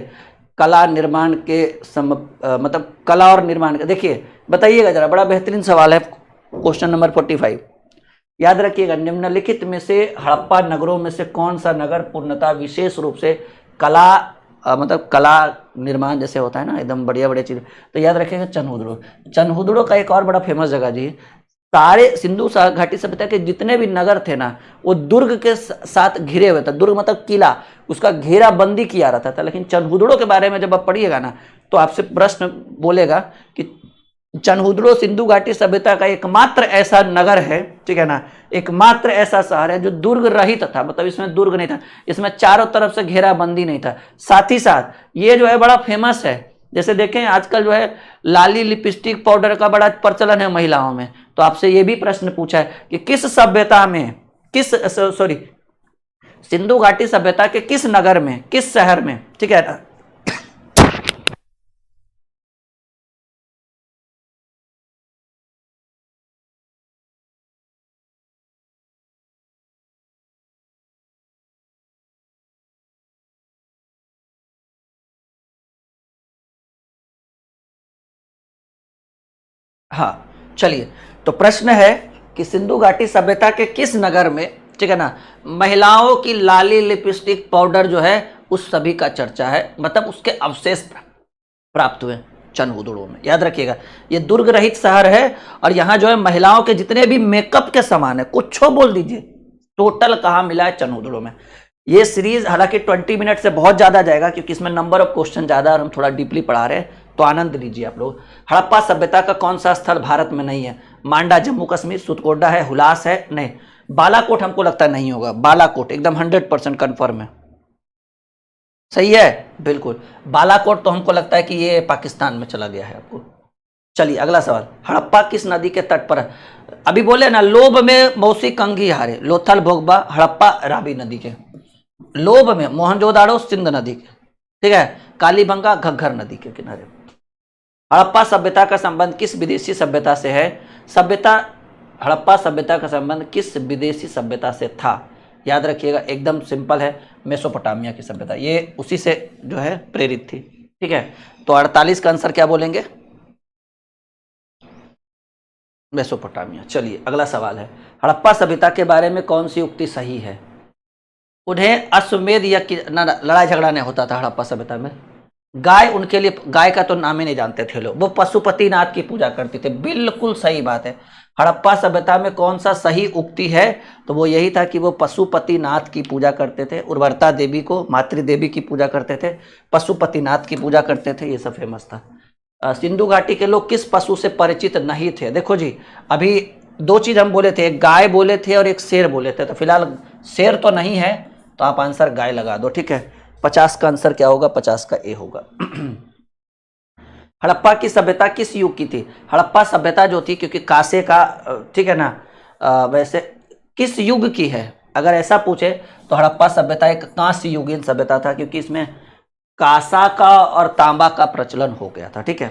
कला निर्माण के मतलब कला और निर्माण के, देखिए बताइएगा जरा, बड़ा बेहतरीन सवाल है, क्वेश्चन नंबर 45। याद रखिएगा, निम्नलिखित में से हड़प्पा नगरों में से कौन सा नगर पूर्णतः विशेष रूप से कला मतलब कला निर्माण जैसे होता है ना, एकदम बढ़िया बढ़िया चीज़। तो याद रखिएगा चनहुदड़ो। चनहुदड़ो का एक और बड़ा फेमस जगह जी, सारे सिंधु घाटी सभ्यता के जितने भी नगर थे ना, वो दुर्ग के साथ घिरे हुए थे। दुर्ग मतलब किला, उसका घेराबंदी किया रहता था। लेकिन चनहुदड़ो के बारे में जब आप पढ़िएगा ना, तो आपसे प्रश्न बोलेगा कि चनहुदड़ो सिंधु घाटी सभ्यता का एकमात्र ऐसा नगर है, ठीक है ना, एकमात्र ऐसा शहर है जो दुर्ग रहित था। मतलब इसमें दुर्ग नहीं था, इसमें चारों तरफ से घेराबंदी नहीं था। साथ ही साथ ये जो है बड़ा फेमस है। जैसे देखें आजकल जो है लाली, लिपस्टिक, पाउडर का बड़ा प्रचलन है महिलाओं में। तो आपसे ये भी प्रश्न पूछा है कि किस सभ्यता में, सिंधु घाटी सभ्यता के किस नगर में, किस शहर में, ठीक है ना। हाँ, चलिए, तो प्रश्न है कि सिंधु घाटी सभ्यता के किस नगर में, ठीक है ना, महिलाओं की लाली, लिपस्टिक, पाउडर जो है उस सभी का चर्चा है, मतलब उसके अवशेष प्राप्त हुए चनहुदड़ो में। याद रखिएगा, ये दुर्ग रहित शहर है और यहाँ जो है महिलाओं के जितने भी मेकअप के सामान है, कुछ बोल दीजिए, टोटल कहाँ मिला है? चनहुदड़ो में। ये सीरीज हालांकि 20 मिनट से बहुत ज़्यादा जाएगा, क्योंकि इसमें नंबर ऑफ क्वेश्चन ज़्यादा और हम थोड़ा डीपली पढ़ा रहे हैं, तो आनंद लीजिए आप लोग। हड़प्पा सभ्यता का कौन सा स्थल भारत में नहीं है? मांडा जम्मू कश्मीर, सुतकोटा है, हुलास है, नहीं। बालाकोट हमको लगता नहीं होगा, बालाकोट एकदम 100% कन्फर्म है। सही है, बिल्कुल। बालाकोट तो हमको लगता है कि ये पाकिस्तान में चला गया है आपको। चलिए अगला सवाल, हड़प्पा किस नदी के तट पर है? अभी बोले ना, लोभ में मौसी कंघी हारे, लोथल भोगबा, हड़प्पा रावी नदी के। लोभ में मोहनजोदाड़ो सिंध नदी के, ठीक है, कालीबंगा घग्घर नदी के किनारे। हड़प्पा सभ्यता का संबंध किस विदेशी सभ्यता से है? हड़प्पा सभ्यता का संबंध किस विदेशी सभ्यता से था? याद रखिएगा, एकदम सिंपल है, मेसोपोटामिया की सभ्यता, ये उसी से जो है प्रेरित थी, ठीक है। तो 48 का आंसर क्या बोलेंगे? मेसोपोटामिया। चलिए अगला सवाल है, हड़प्पा सभ्यता के बारे में कौन सी उक्ति सही है? उन्हें अश्वमेध या लड़ाई झगड़ा नहीं होता था हड़प्पा सभ्यता में। गाय, उनके लिए गाय का तो नाम ही नहीं जानते थे लोग, वो पशुपतिनाथ की पूजा करते थे। बिल्कुल सही बात है। हड़प्पा सभ्यता में कौन सा सही उक्ति है? तो वो यही था कि वो पशुपतिनाथ की पूजा करते थे, उर्वरता देवी को, मातृदेवी की पूजा करते थे, पशुपतिनाथ की पूजा करते थे, ये सब फेमस था। सिंधु घाटी के लोग किस पशु से परिचित नहीं थे? देखो जी, अभी दो चीज हम बोले थे, एक गाय बोले थे और एक शेर बोले थे। तो फिलहाल शेर तो नहीं है, तो आप आंसर गाय लगा दो, ठीक है। 50 का आंसर क्या होगा? 50 का ए होगा। हड़प्पा की सभ्यता किस युग की थी? हड़प्पा सभ्यता जो थी, क्योंकि कांसे का, ठीक है ना, वैसे किस युग की है अगर ऐसा पूछे तो हड़प्पा सभ्यता एक कांस्य युगीन सभ्यता था, क्योंकि इसमें कांसा का और तांबा का प्रचलन हो गया था, ठीक है।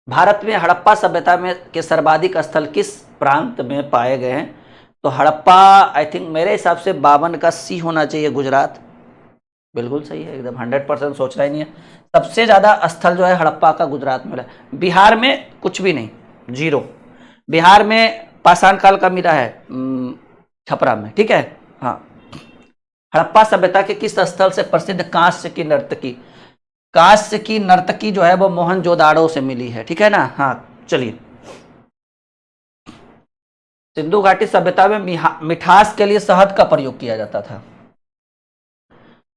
भारत में हड़प्पा सभ्यता में के सर्वाधिक स्थल किस प्रांत में पाए गए हैं? तो हड़प्पा, आई थिंक मेरे हिसाब से 52 का सी होना चाहिए, गुजरात। बिल्कुल सही है, एकदम 100% सोचना ही नहीं है। सबसे ज़्यादा स्थल जो है हड़प्पा का गुजरात में मिला। बिहार में कुछ भी नहीं, 0। बिहार में पाषाण काल का मिला है छपरा में, ठीक है, हाँ। हड़प्पा सभ्यता के किस स्थल से प्रसिद्ध कांस्य की नर्तकी, कांस्य की नर्तकी जो है वो मोहनजोदाड़ो से मिली है, ठीक है ना। हाँ चलिए, सिंधु घाटी सभ्यता में मिठास के लिए शहद का प्रयोग किया जाता था।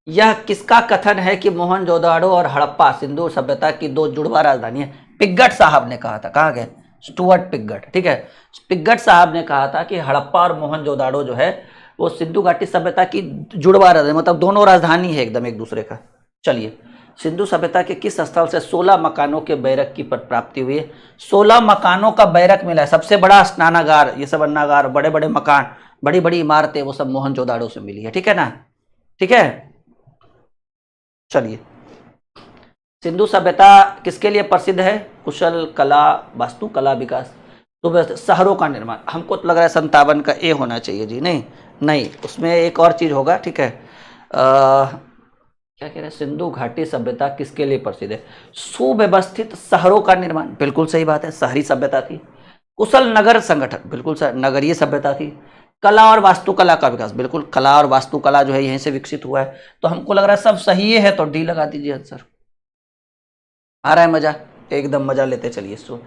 यह किसका कथन है कि मोहनजोदाड़ो और हड़प्पा सिंधु सभ्यता की दो जुड़वा राजधानी है? पिग्गट साहब ने कहा था। कहाँ गए? स्टुअर्ट पिग्गट, ठीक है। पिग्गट साहब ने कहा था कि हड़प्पा और मोहनजोदाड़ो जो है वो सिंधु घाटी सभ्यता की जुड़वा राजधानी, मतलब दोनों राजधानी है एकदम एक दूसरे का। चलिए, सिंधु सभ्यता के किस स्थल से 16 मकानों के बैरक की प्राप्ति हुई है? 16 मकानों का बैरक मिला है। सबसे बड़ा स्नानागार, ये सब अन्नागार, बड़े बड़े मकान, बड़ी बड़ी इमारतें, वो सब मोहनजोदाड़ो से मिली है, ठीक है ना। ठीक है, चलिए, सिंधु सभ्यता किसके लिए प्रसिद्ध है? कुशल कला, वास्तुकला विकास, तो शहरों का निर्माण। हमको तो लग रहा है 57 का ए होना चाहिए जी। नहीं नहीं, उसमें एक और चीज होगा, ठीक है। क्या कह रहे हैं? सिंधु घाटी सभ्यता किसके लिए प्रसिद्ध है? सुव्यवस्थित शहरों का निर्माण, बिल्कुल सही बात है, शहरी सभ्यता थी। कुशल नगर संगठन, बिल्कुल नगरीय सभ्यता थी। कला और वास्तुकला का विकास, बिल्कुल, कला और वास्तुकला जो है यहीं से विकसित हुआ है। तो हमको लग रहा है सब सही है, तो डी लगा दीजिए आंसर। आ रहा है मजा? एकदम मजा लेते चलिए। सो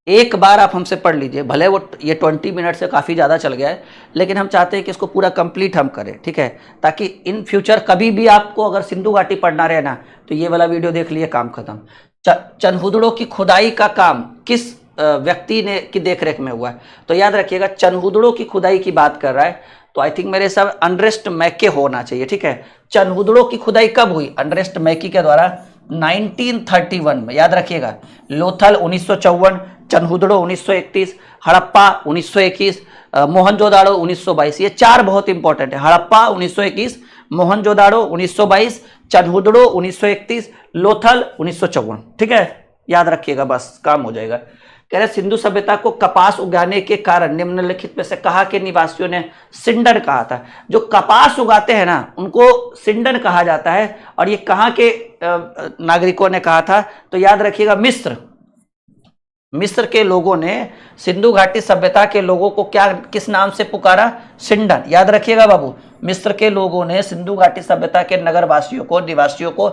एक बार आप हमसे पढ़ लीजिए, भले वो ये 20 मिनट से काफ़ी ज़्यादा चल गया है, लेकिन हम चाहते हैं कि इसको पूरा कंप्लीट हम करें, ठीक है, ताकि इन फ्यूचर कभी भी आपको अगर सिंधु घाटी पढ़ना रहे ना, तो ये वाला वीडियो देख लिए, काम खत्म। चनहुदड़ों की खुदाई का काम किस व्यक्ति ने की देखरेख में हुआ है? तो याद रखिएगा, चनहुदड़ों की खुदाई की बात कर रहा है, तो आई थिंक मेरे सब अनरेस्ट मैके होना चाहिए, ठीक है। चनहुदड़ों की खुदाई कब हुई? अनरेस्ट मैकी के द्वारा 1931 में, याद रखिएगा। लोथल 1954, चनहुदड़ो 1931, हड़प्पा 1921, मोहनजोदाड़ो 1922। ये चार बहुत इंपॉर्टेंट है। हड़प्पा 1921, मोहनजोदाड़ो 1922, चनहुदड़ो 1931, लोथल 1954, ठीक है, याद रखिएगा, बस काम हो जाएगा। कह रहे सिंधु सभ्यता को कपास उगाने के कारण निम्नलिखित में से कहाँ के निवासियों ने सिंडन कहा था? जो कपास उगाते हैं ना, उनको सिंडन कहा जाता है। और ये कहाँ के नागरिकों ने कहा था? तो याद रखिएगा, मिस्र। मिस्र के लोगों ने सिंधु घाटी सभ्यता के लोगों को क्या, किस नाम से पुकारा? सिंडन। याद रखिएगा बाबू, मिस्र के लोगों ने सिंधु घाटी सभ्यता के नगरवासियों को, निवासियों को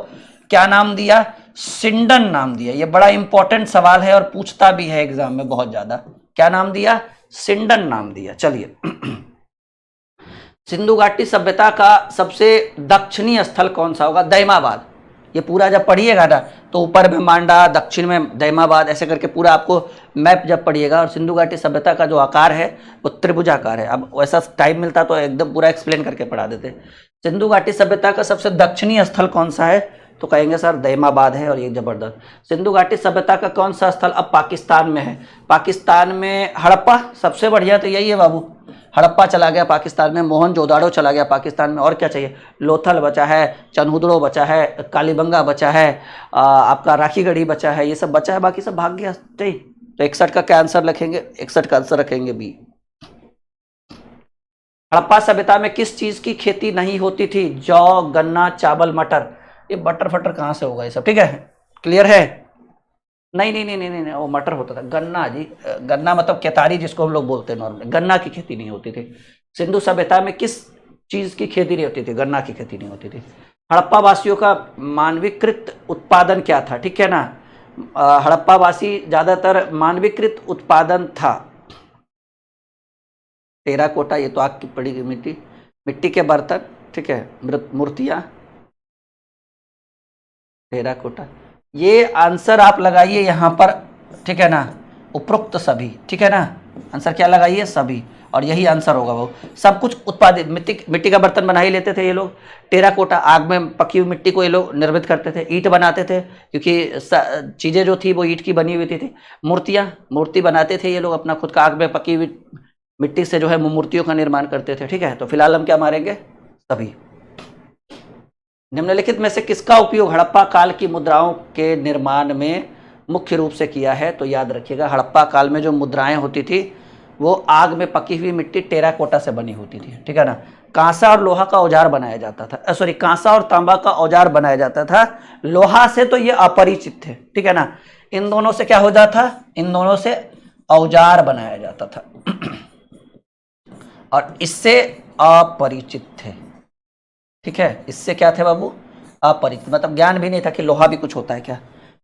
क्या नाम दिया? सिंडन नाम दिया। ये बड़ा इंपॉर्टेंट सवाल है और पूछता भी है एग्जाम में बहुत ज्यादा। क्या नाम दिया? सिंडन नाम दिया। चलिए, सिंधु घाटी सभ्यता का सबसे दक्षिणी स्थल कौन सा होगा? दैमाबाद। ये पूरा जब पढ़िएगा ना, तो ऊपर में मांडा, दक्षिण में दैमाबाद, ऐसे करके पूरा आपको मैप जब पढ़िएगा। और सिंधु घाटी सभ्यता का जो आकार है वो त्रिभुजाकार है। अब वैसा टाइम मिलता तो एकदम पूरा एक्सप्लेन करके पढ़ा देते। सिंधु घाटी सभ्यता का सबसे दक्षिणी स्थल कौन सा है? तो कहेंगे सर दैमाबाद है, और ये जबरदस्त। सिंधु घाटी सभ्यता का कौन सा स्थल अब पाकिस्तान में है? पाकिस्तान में हड़प्पा सबसे बढ़िया, तो यही है बाबू। हड़प्पा चला गया पाकिस्तान में, मोहनजोदाड़ो चला गया पाकिस्तान में, और क्या चाहिए? लोथल बचा है, चनहुदड़ो बचा है, कालीबंगा बचा है, आपका राखीगढ़ी बचा है, ये सब बचा है, बाकी सब भाग गया। ठीक, तो 61 का क्या आंसर रखेंगे? 61 का आंसर रखेंगे बी। हड़प्पा सभ्यता में किस चीज की खेती नहीं होती थी? जौ, गन्ना, चावल, मटर। ये बटर फटर कहाँ से होगा ये सब? ठीक है, क्लियर है? नहीं नहीं नहीं नहीं नहीं, वो मटर होता था। गन्ना जी, गन्ना मतलब केतारी जिसको हम लोग बोलते हैं नॉर्मली, गन्ना की खेती नहीं होती थी। सिंधु सभ्यता में किस चीज की खेती नहीं होती थी? गन्ना की खेती नहीं होती थी। हड़प्पा वासियों का मानवीकृत उत्पादन क्या था? ठीक है ना, हड़प्पा वासी ज्यादातर मानवीकृत उत्पादन था। टेराकोटा, ये तो आग की पड़ी हुई मिट्टी, मिट्टी के बर्तन, ठीक है, मूर्तियां, टेराकोटा। ये आंसर आप लगाइए यहाँ पर, ठीक है ना, उपरोक्त सभी, ठीक है ना। आंसर क्या लगाइए? सभी, और यही आंसर होगा। वो सब कुछ उत्पादित मिट्टी का बर्तन बना ही लेते थे ये लोग। टेराकोटा, आग में पकी हुई मिट्टी को ये लोग निर्मित करते थे। ईंट बनाते थे, क्योंकि चीजें जो थी वो ईंट की बनी हुई थी। मूर्ति बनाते थे ये लोग, अपना खुद का आग में पकी हुई मिट्टी से जो है मूर्तियों का निर्माण करते थे। ठीक है, तो फिलहाल हम क्या मारेंगे? सभी। निम्नलिखित में से किसका उपयोग हड़प्पा काल की मुद्राओं के निर्माण में मुख्य रूप से किया है? तो याद रखिएगा, हड़प्पा काल में जो मुद्राएं होती थी वो आग में पकी हुई मिट्टी टेराकोटा से बनी होती थी। ठीक है ना। कांसा और लोहा का औजार बनाया जाता था, सॉरी, कांसा और तांबा का औजार बनाया जाता था। लोहा से तो ये अपरिचित थे, ठीक है ना। इन दोनों से क्या हो जाता था? इन दोनों से औजार बनाया जाता था और इससे अपरिचित थे। ठीक है, इससे क्या थे बाबू, अपरिचित, मतलब ज्ञान भी नहीं था कि लोहा भी कुछ होता है क्या।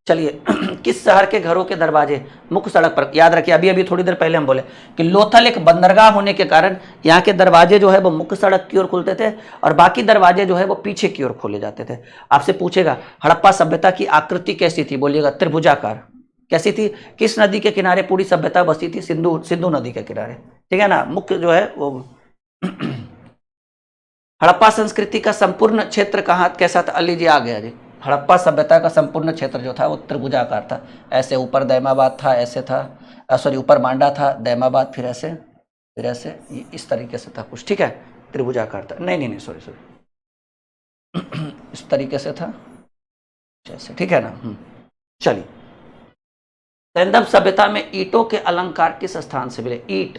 चलिए किस शहर के घरों के दरवाजे मुख्य सड़क पर, याद रखिए अभी अभी थोड़ी देर पहले हम बोले कि लोथल एक बंदरगाह होने के कारण यहाँ के दरवाजे जो है वो मुख्य सड़क की ओर खुलते थे और बाकी दरवाजे जो है वो पीछे की ओर खोले जाते थे। आपसे पूछेगा हड़प्पा सभ्यता की आकृति कैसी थी, बोलिएगा त्रिभुजाकार। कैसी थी, किस नदी के किनारे पूरी सभ्यता बसी थी, सिंधु नदी के किनारे, ठीक है ना। मुख्य जो है वो हड़प्पा संस्कृति का संपूर्ण क्षेत्र कहाँ कैसा था, लीजिए आ गया जी। हड़प्पा सभ्यता का संपूर्ण क्षेत्र जो था वो त्रिभुजाकार था। ऐसे ऊपर दैमाबाद था, ऐसे था, सॉरी ऊपर मांडा था, दैमाबाद, फिर ऐसे इस तरीके से था कुछ, ठीक है, त्रिभुजाकार था। नहीं सॉरी इस तरीके से था जैसे, ठीक है ना। चलिए, सैंधव सभ्यता में ईंटों के अलंकार किस स्थान से मिले, ईंट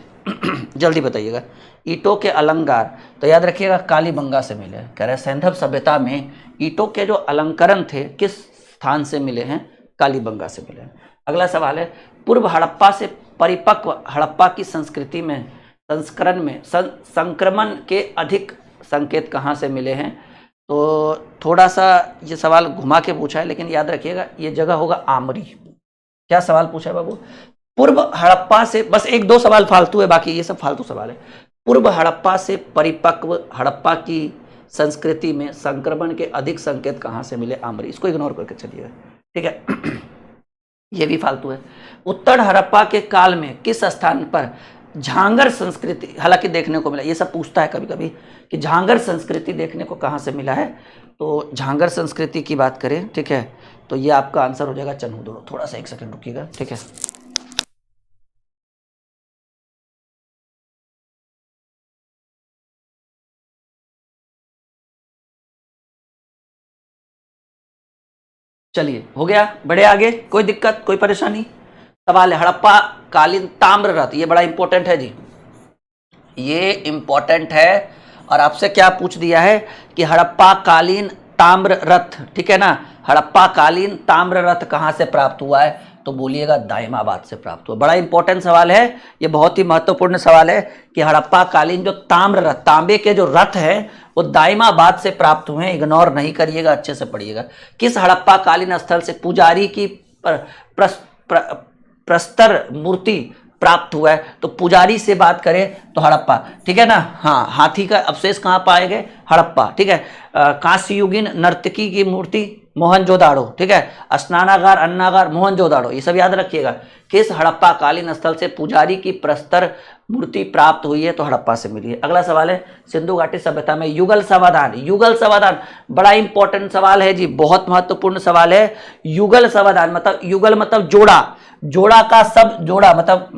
जल्दी बताइएगा, ईंटों के अलंकार, तो याद रखिएगा कालीबंगा से मिले। कह रहे सैंधव सभ्यता में ईंटों के जो अलंकरण थे किस स्थान से मिले हैं, कालीबंगा से मिले हैं। अगला सवाल है, पूर्व हड़प्पा से परिपक्व हड़प्पा की संस्कृति में संस्करण में संक्रमण के अधिक संकेत कहाँ से मिले हैं। तो थोड़ा सा ये सवाल घुमा के पूछा है, लेकिन याद रखिएगा ये जगह होगा आमरी। क्या सवाल पूछा है बाबू, पूर्व हड़प्पा से, बस एक दो सवाल फालतू है, बाकी ये सब फालतू सवाल है। पूर्व हड़प्पा से परिपक्व हड़प्पा की संस्कृति में संक्रमण के अधिक संकेत कहाँ से मिले, आमरी, इसको इग्नोर करके चलिएगा, ठीक है। ये भी फालतू है। उत्तर हड़प्पा के काल में किस स्थान पर झांगर संस्कृति हालांकि देखने को मिला, ये सब पूछता है कभी कभी कि झांगर संस्कृति देखने को कहाँ से मिला है। तो झांगर संस्कृति की बात करें, ठीक है, तो ये आपका आंसर हो जाएगा चन्हूदड़ो। थोड़ा सा एक सेकंड रुकिएगा, ठीक है। चलिए हो गया, बढ़े आगे, कोई दिक्कत कोई परेशानी। सवाल है हड़प्पा कालीन ताम्र रथ, ये बड़ा इंपॉर्टेंट है जी, ये इंपॉर्टेंट है। और आपसे क्या पूछ दिया है कि हड़प्पा कालीन ताम्र रथ, ठीक है ना, हड़प्पा कालीन ताम्र रथ कहाँ से प्राप्त हुआ है, तो बोलिएगा दाइमाबाद से प्राप्त हुआ। बड़ा इंपॉर्टेंट सवाल है ये, बहुत ही महत्वपूर्ण सवाल है कि हड़प्पा कालीन जो ताम्र रथ, तांबे के जो रथ है वो दाइमाबाद से प्राप्त हुए हैं। इग्नोर नहीं करिएगा, अच्छे से पढ़िएगा। किस हड़प्पा कालीन स्थल से पुजारी की प्रस्तर मूर्ति प्राप्त हुआ है, तो पुजारी से बात करें तो हड़प्पा, ठीक है ना। हाँ, हाथी का अवशेष कहाँ पाए गए, हड़प्पा, ठीक है। कांस्ययुगीन नर्तकी की मूर्ति मोहनजोदाड़ो, ठीक है। स्नानागार अन्नागार मोहनजोदाड़ो, ये सब याद रखिएगा। किस हड़प्पा कालीन स्थल से पुजारी की प्रस्तर मूर्ति प्राप्त हुई है, तो हड़प्पा से मिली है। अगला सवाल है, सिंधु घाटी सभ्यता में युगल समाधान, युगल समाधान बड़ा इंपॉर्टेंट सवाल है जी, बहुत महत्वपूर्ण सवाल है। युगल समाधान मतलब, युगल मतलब जोड़ा, जोड़ा का सब जोड़ा मतलब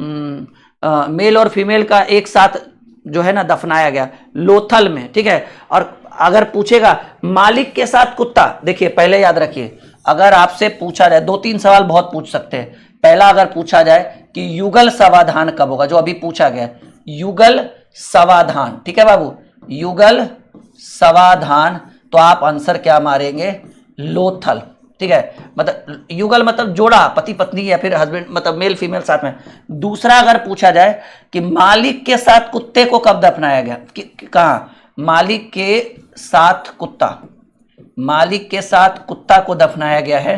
मेल और फीमेल का एक साथ जो है ना दफनाया गया लोथल में, ठीक है। और अगर पूछेगा मालिक के साथ कुत्ता, देखिए पहले याद रखिए, अगर आपसे पूछा जाए, दो तीन सवाल बहुत पूछ सकते हैं। पहला अगर पूछा जाए कि युगल समाधान कब होगा, जो अभी पूछा गया युगल समाधान, ठीक है बाबू, युगल समाधान, तो आप आंसर क्या मारेंगे, लोथल, ठीक है। मतलब युगल मतलब जोड़ा, पति पत्नी या फिर हस्बैंड, मतलब मेल फीमेल साथ में। दूसरा अगर पूछा जाए कि मालिक के साथ कुत्ते को कब दफनाया गया, कहाँ, मालिक के साथ कुत्ता, मालिक के साथ कुत्ता को दफनाया गया है,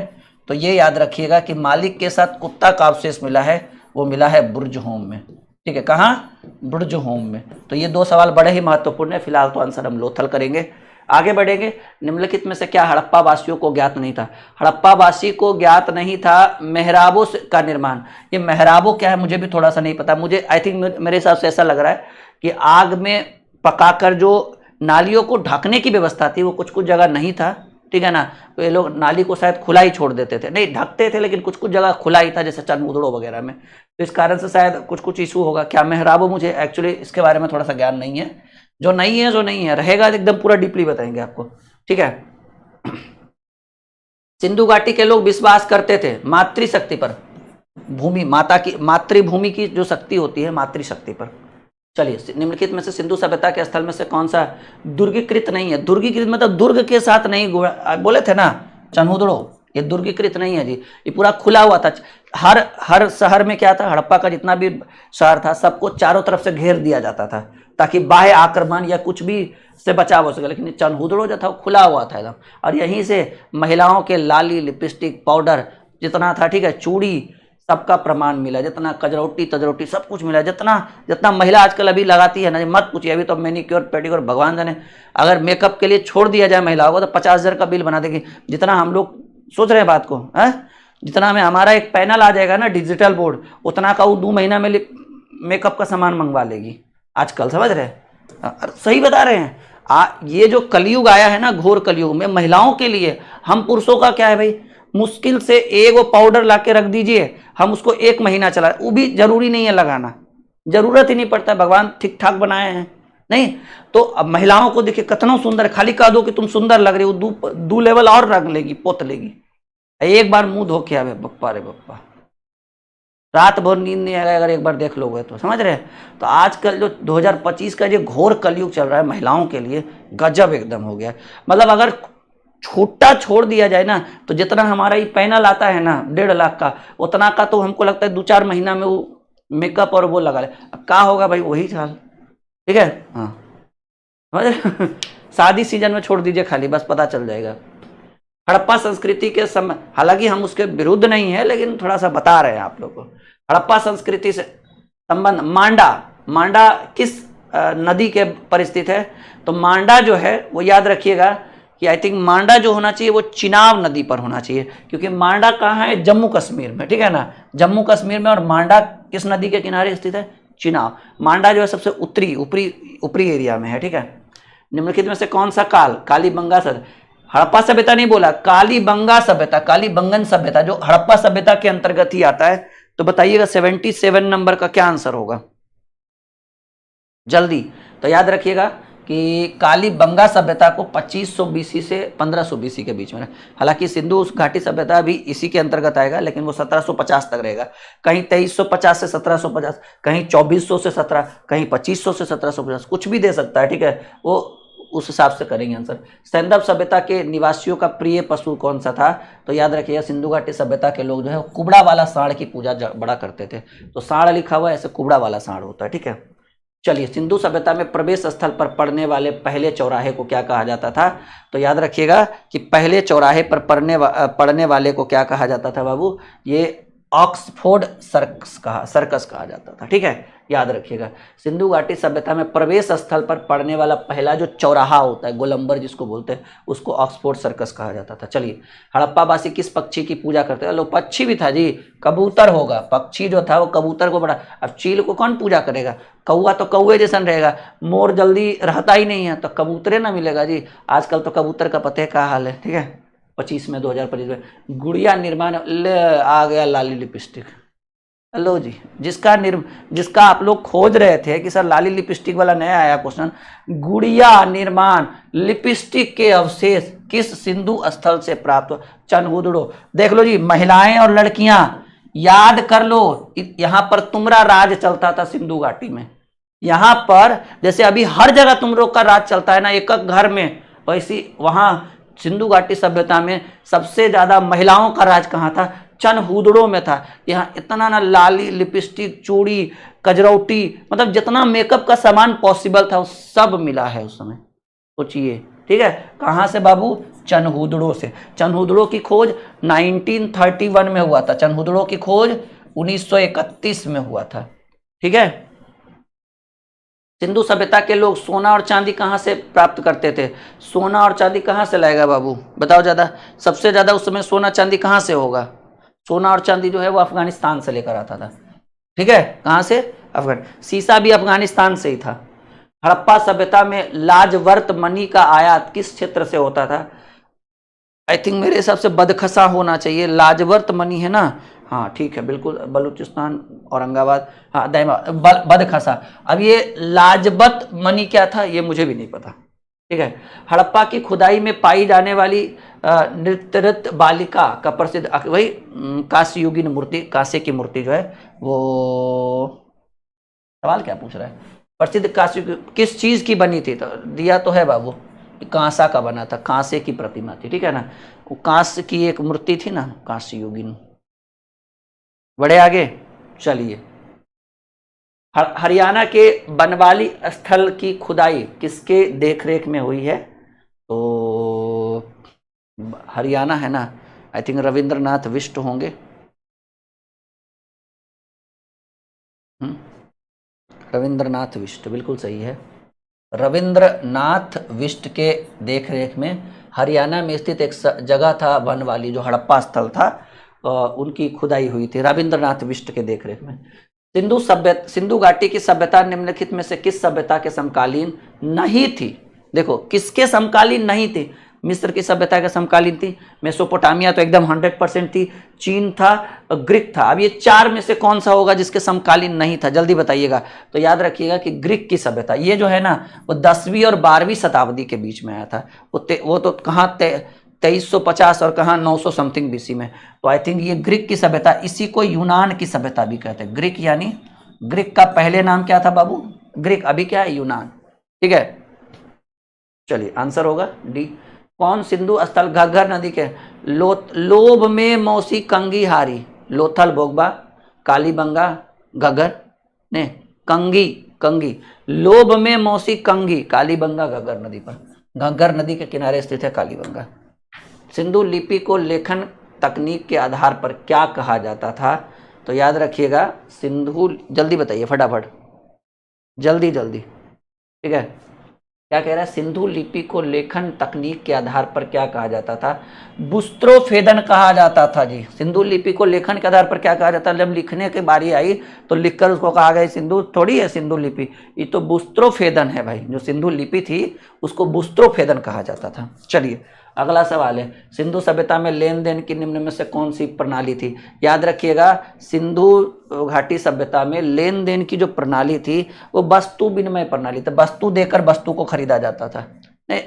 तो ये याद रखिएगा कि मालिक के साथ कुत्ता का अवशेष मिला है, वो मिला है बुर्ज होम में, ठीक है। कहाँ, बुर्ज होम में। तो ये दो सवाल बड़े ही महत्वपूर्ण है। फिलहाल तो आंसर हम लोथल करेंगे। आगे बढ़ेंगे, निम्नलिखित में से क्या हड़प्पा वासियों को ज्ञात नहीं था, हड़प्पा वासी को ज्ञात नहीं था मेहराबों का निर्माण। ये मेहराबों क्या है मुझे भी थोड़ा सा नहीं पता, मुझे आई थिंक मेरे हिसाब से ऐसा लग रहा है कि आग में पकाकर जो नालियों को ढकने की व्यवस्था थी वो कुछ कुछ जगह नहीं था, ठीक है ना। तो ये लोग नाली को शायद खुला ही छोड़ देते थे, नहीं ढकते थे लेकिन कुछ कुछ जगह खुला ही था, जैसे चनमुदड़ो वगैरह में। तो इस कारण से शायद कुछ कुछ इशू होगा। क्या मेहराबो, मुझे एक्चुअली इसके बारे में थोड़ा सा ज्ञान नहीं है। जो नहीं है जो नहीं है, रहेगा एकदम पूरा डीपली बताएंगे आपको, ठीक है। सिंधु घाटी के लोग विश्वास करते थे मातृशक्ति पर, भूमि माता की, मातृभूमि की जो शक्ति होती है मातृशक्ति पर। चलिए, निम्नलिखित में से सिंधु सभ्यता के स्थल में से कौन सा दुर्गीकृत नहीं है, दुर्गीकृत मतलब दुर्ग के साथ नहीं, बोले थे ना चन्हूदड़ो, ये दुर्गीकृत नहीं है जी, ये पूरा खुला हुआ था। हर शहर में क्या था, हड़प्पा का जितना भी शहर था सबको चारों तरफ से घेर दिया जाता था, ताकि बाह्य आक्रमण या कुछ भी से बचाव हो सके। लेकिन चनहुदड़ो जो था वो खुला हुआ था एकदम, और यहीं से महिलाओं के लाली, लिपस्टिक, पाउडर जितना था, ठीक है, चूड़ी, सबका प्रमाण मिला, जितना कजरौटी तजरौटी सब कुछ मिला, जितना जितना महिला आजकल अभी लगाती है ना, मत पूछिए। अभी तो मैनिक्योर पेडिक्योर भगवान जाने, अगर मेकअप के लिए छोड़ दिया जाए महिलाओं को तो 50,000 का बिल बना देगी। जितना हम लोग सोच रहे हैं बात को, है जितना में हमारा एक पैनल आ जाएगा ना डिजिटल बोर्ड, उतना का वो 2 महीना में मेकअप का सामान मंगवा लेगी आजकल, समझ रहे हैं? सही बता रहे हैं। ये जो कलयुग आया है ना, घोर कलयुग में महिलाओं के लिए, हम पुरुषों का क्या है भाई, मुश्किल से एक वो पाउडर ला के रख दीजिए, हम उसको 1 महीना चला, वो भी जरूरी नहीं है लगाना, जरूरत ही नहीं पड़ता, भगवान ठीक ठाक बनाए हैं नहीं। तो अब महिलाओं को देखिए कितना सुंदर, खाली कह दो कि तुम सुंदर लग रही हो, दू लेवल और रंग लेगी, पोत लेगी। एक बार मुंह धो के आवे, बप्पा रे बप्पा, रात भर नींद नहीं आएगा अगर एक बार देख लोगे तो, समझ रहे हैं? तो आजकल जो 2025 का जो घोर कलयुग चल रहा है महिलाओं के लिए, गजब एकदम हो गया है। मतलब अगर छूटा छोड़ दिया जाए ना, तो जितना हमारा ये पैनल आता है ना 1.5 लाख का, उतना का तो हमको लगता है 2-4 महीना में वो मेकअप और वो लगा ले। अब क्या होगा भाई, वही चाल, ठीक है। हाँ शादी सीजन में छोड़ दीजिए खाली, बस पता चल जाएगा। हड़प्पा संस्कृति के समय, हालांकि हम उसके विरुद्ध नहीं है, लेकिन थोड़ा सा बता रहे हैं आप लोग को। हड़प्पा संस्कृति से संबंध, मांडा किस नदी के परिस्थित है? तो मांडा जो है वो याद रखिएगा कि आई थिंक मांडा जो होना चाहिए वो चिनाब नदी पर होना चाहिए, क्योंकि मांडा कहाँ है, जम्मू कश्मीर में, ठीक है ना, जम्मू कश्मीर में। और मांडा किस नदी के किनारे स्थित है? चिनाब। मांडा जो है सबसे ऊपरी एरिया में है, ठीक है। निम्नलिखित में से कौन सा कालीबंगा सभ्यता, हड़प्पा सभ्यता नहीं बोला, कालीबंगा सभ्यता, कालीबंगन सभ्यता जो हड़प्पा सभ्यता के अंतर्गत ही आता है। तो बताइएगा 77 नंबर का क्या आंसर होगा जल्दी। तो याद रखिएगा कि कालीबंगा सभ्यता को 2500 बीसी से 1500 बीसी के बीच में, हालांकि सिंधु घाटी सभ्यता भी इसी के अंतर्गत आएगा, लेकिन वो 1750 तक रहेगा। कहीं 2350 से 1750, कहीं 2400 से 17, कहीं 2500 से 1750, कुछ भी दे सकता है, ठीक है, वो उस हिसाब से करेंगे आंसर। सैंधव सभ्यता के निवासियों का प्रिय पशु कौन सा था? तो याद रखिएगा सिंधु घाटी सभ्यता के लोग जो है कुबड़ा वाला सांड की पूजा बड़ा करते थे। तो सांड लिखा हुआ है, ऐसे कुबड़ा वाला सांड होता है, ठीक है। चलिए, सिंधु सभ्यता में प्रवेश स्थल पर पड़ने वाले पहले चौराहे को क्या कहा जाता था? तो याद रखिएगा कि पहले चौराहे पर पड़ने वाले को क्या कहा जाता था बाबू? ये ऑक्सफोर्ड सर्कस कहा जाता था, ठीक है, याद रखिएगा। सिंधु घाटी सभ्यता में प्रवेश स्थल पर पड़ने वाला पहला जो चौराहा होता है, गोलंबर जिसको बोलते हैं, उसको ऑक्सफोर्ड सर्कस कहा जाता था। चलिए, हड़प्पावासी किस पक्षी की पूजा करते हैं? लो, पक्षी भी था जी, कबूतर होगा। पक्षी जो था वो कबूतर को बड़ा, अब चील को कौन पूजा करेगा? कौआ तो कौए जैसा रहेगा, मोर जल्दी रहता ही नहीं है, तो कबूतरे ना मिलेगा जी। आजकल तो कबूतर का पते का हाल है, ठीक है। 2025 में गुड़िया निर्माण, ले आ गया लाली लिपस्टिक। लो जी, जिसका आप लोग खोज रहे थे कि सर लाली लिपस्टिक वाला नया आया क्वेश्चन, गुड़िया निर्माण लिपस्टिक के अवशेष किस सिंधु स्थल से प्राप्त हुआ? चनहुदड़ो। देख लो जी, महिलाएं और लड़कियां याद कर लो, यहां पर तुमरा राज चलता था सिंधु घाटी में। यहां पर जैसे अभी हर जगह तुम लोग का राज चलता है ना, एक एक घर में, वैसी वहां सिंधु घाटी सभ्यता में सबसे ज्यादा महिलाओं का राज कहाँ था? चनहुदड़ो में था। यहाँ इतना ना लाली, लिपस्टिक, चूड़ी, कजरौटी, मतलब जितना मेकअप का सामान पॉसिबल था वो सब मिला है उस समय, सोचिए, ठीक है। कहाँ से बाबू? चनहुदड़ो से। चनहुदड़ो की खोज 1931 में हुआ था। चनहुदड़ो की खोज 1931 में हुआ था, ठीक है। सिंधु सभ्यता के लोग सोना और चांदी कहाँ से प्राप्त करते थे? सोना और चांदी कहाँ से लाएगा बाबू, बताओ? ज्यादा, सबसे ज्यादा उस समय सोना चांदी कहाँ से होगा? सोना और चांदी जो है वो अफगानिस्तान से लेकर आता था, ठीक है। कहाँ से? अफगान। शीशा भी अफगानिस्तान से ही था। हड़प्पा सभ्यता में लाजवर्त मणि का आयात किस क्षेत्र से होता था? आई थिंक मेरे हिसाब से बदखसा होना चाहिए। लाजवर्त मणि है ना, हाँ ठीक है, बिल्कुल, बलूचिस्तान, औरंगाबाद, हाँ बदखसा। अब ये लाजवत मणि क्या था ये मुझे भी नहीं पता, ठीक है। हड़प्पा की खुदाई में पाई जाने वाली नृत्य बालिका का प्रसिद्ध, वही कांस्ययुगीन मूर्ति, कांसे की मूर्ति जो है वो, सवाल क्या पूछ रहा है? प्रसिद्ध कांस्य किस चीज की बनी थी? तो दिया तो है बाबू, कांसा का बना था, कांसे की प्रतिमा थी, ठीक है ना। वो कांस्य की एक मूर्ति थी ना, कांस्ययुगीन। बढ़े आगे, चलिए। हरियाणा के बनवाली स्थल की खुदाई किसके देखरेख में हुई है? तो हरियाणा है ना, आई थिंक रविंद्रनाथ बिष्ट होंगे। रविंद्रनाथ बिष्ट बिल्कुल सही है। रविंद्रनाथ बिष्ट के देखरेख में हरियाणा में स्थित एक जगह था बनवाली, जो हड़प्पा स्थल था, उनकी खुदाई हुई थी रविंद्रनाथ बिष्ट के देखरेख में। सिंधु घाटी की सभ्यता निम्नलिखित में से किस सभ्यता के समकालीन नहीं थी? देखो किसके समकालीन नहीं थी? मिस्र की सभ्यता के समकालीन थी, मेसोपोटामिया तो एकदम 100% थी, चीन था, ग्रीक था। अब ये चार में से कौन सा होगा जिसके समकालीन नहीं था? जल्दी बताइएगा। तो याद रखिएगा कि ग्रीक की सभ्यता, ये जो है ना वो 10वीं और 12वीं शताब्दी के बीच में आया था। वो तो कहाँ 2350 और कहाँ 900 समथिंग बीसी में। तो आई थिंक ये ग्रीक की सभ्यता, इसी को यूनान की सभ्यता भी कहते हैं। ग्रीक यानी ग्रीक का पहले नाम क्या था बाबू? ग्रीक, अभी क्या है? यूनान। ठीक है, चलिए आंसर होगा डी। कौन सिंधु स्थल घग्गर नदी के लोभ में मौसी कंगी हारी? लोथल, बोगबा, कालीबंगा, घग्गर ने कंगी, कंगी लोभ में मौसी कंगी, कालीबंगा घग्गर नदी पर, घग्गर नदी के किनारे स्थित है कालीबंगा। सिंधु लिपि को लेखन तकनीक के आधार पर क्या कहा जाता था? तो याद रखिएगा सिंधु, जल्दी बताइए फटाफट, जल्दी जल्दी। ठीक है, क्या कह रहा है? सिंधु लिपि को लेखन तकनीक के आधार पर क्या कहा जाता था? बुस्त्रोफेदन कहा जाता था जी। सिंधु लिपि को लेखन के आधार पर क्या कहा जाता है? जब लिखने की बारी आई तो लिखकर उसको कहा गया सिंधु थोड़ी है सिंधु लिपि, ये तो बुस्त्रोफेदन है भाई। जो सिंधु लिपि थी उसको बुस्त्रोफेदन कहा जाता था। चलिए अगला सवाल है, सिंधु सभ्यता में लेन देन की निम्न में से कौन सी प्रणाली थी? याद रखिएगा सिंधु घाटी सभ्यता में लेन देन की जो प्रणाली थी वो वस्तु विनिमय प्रणाली थी। वस्तु देकर वस्तु को खरीदा जाता था। नहीं,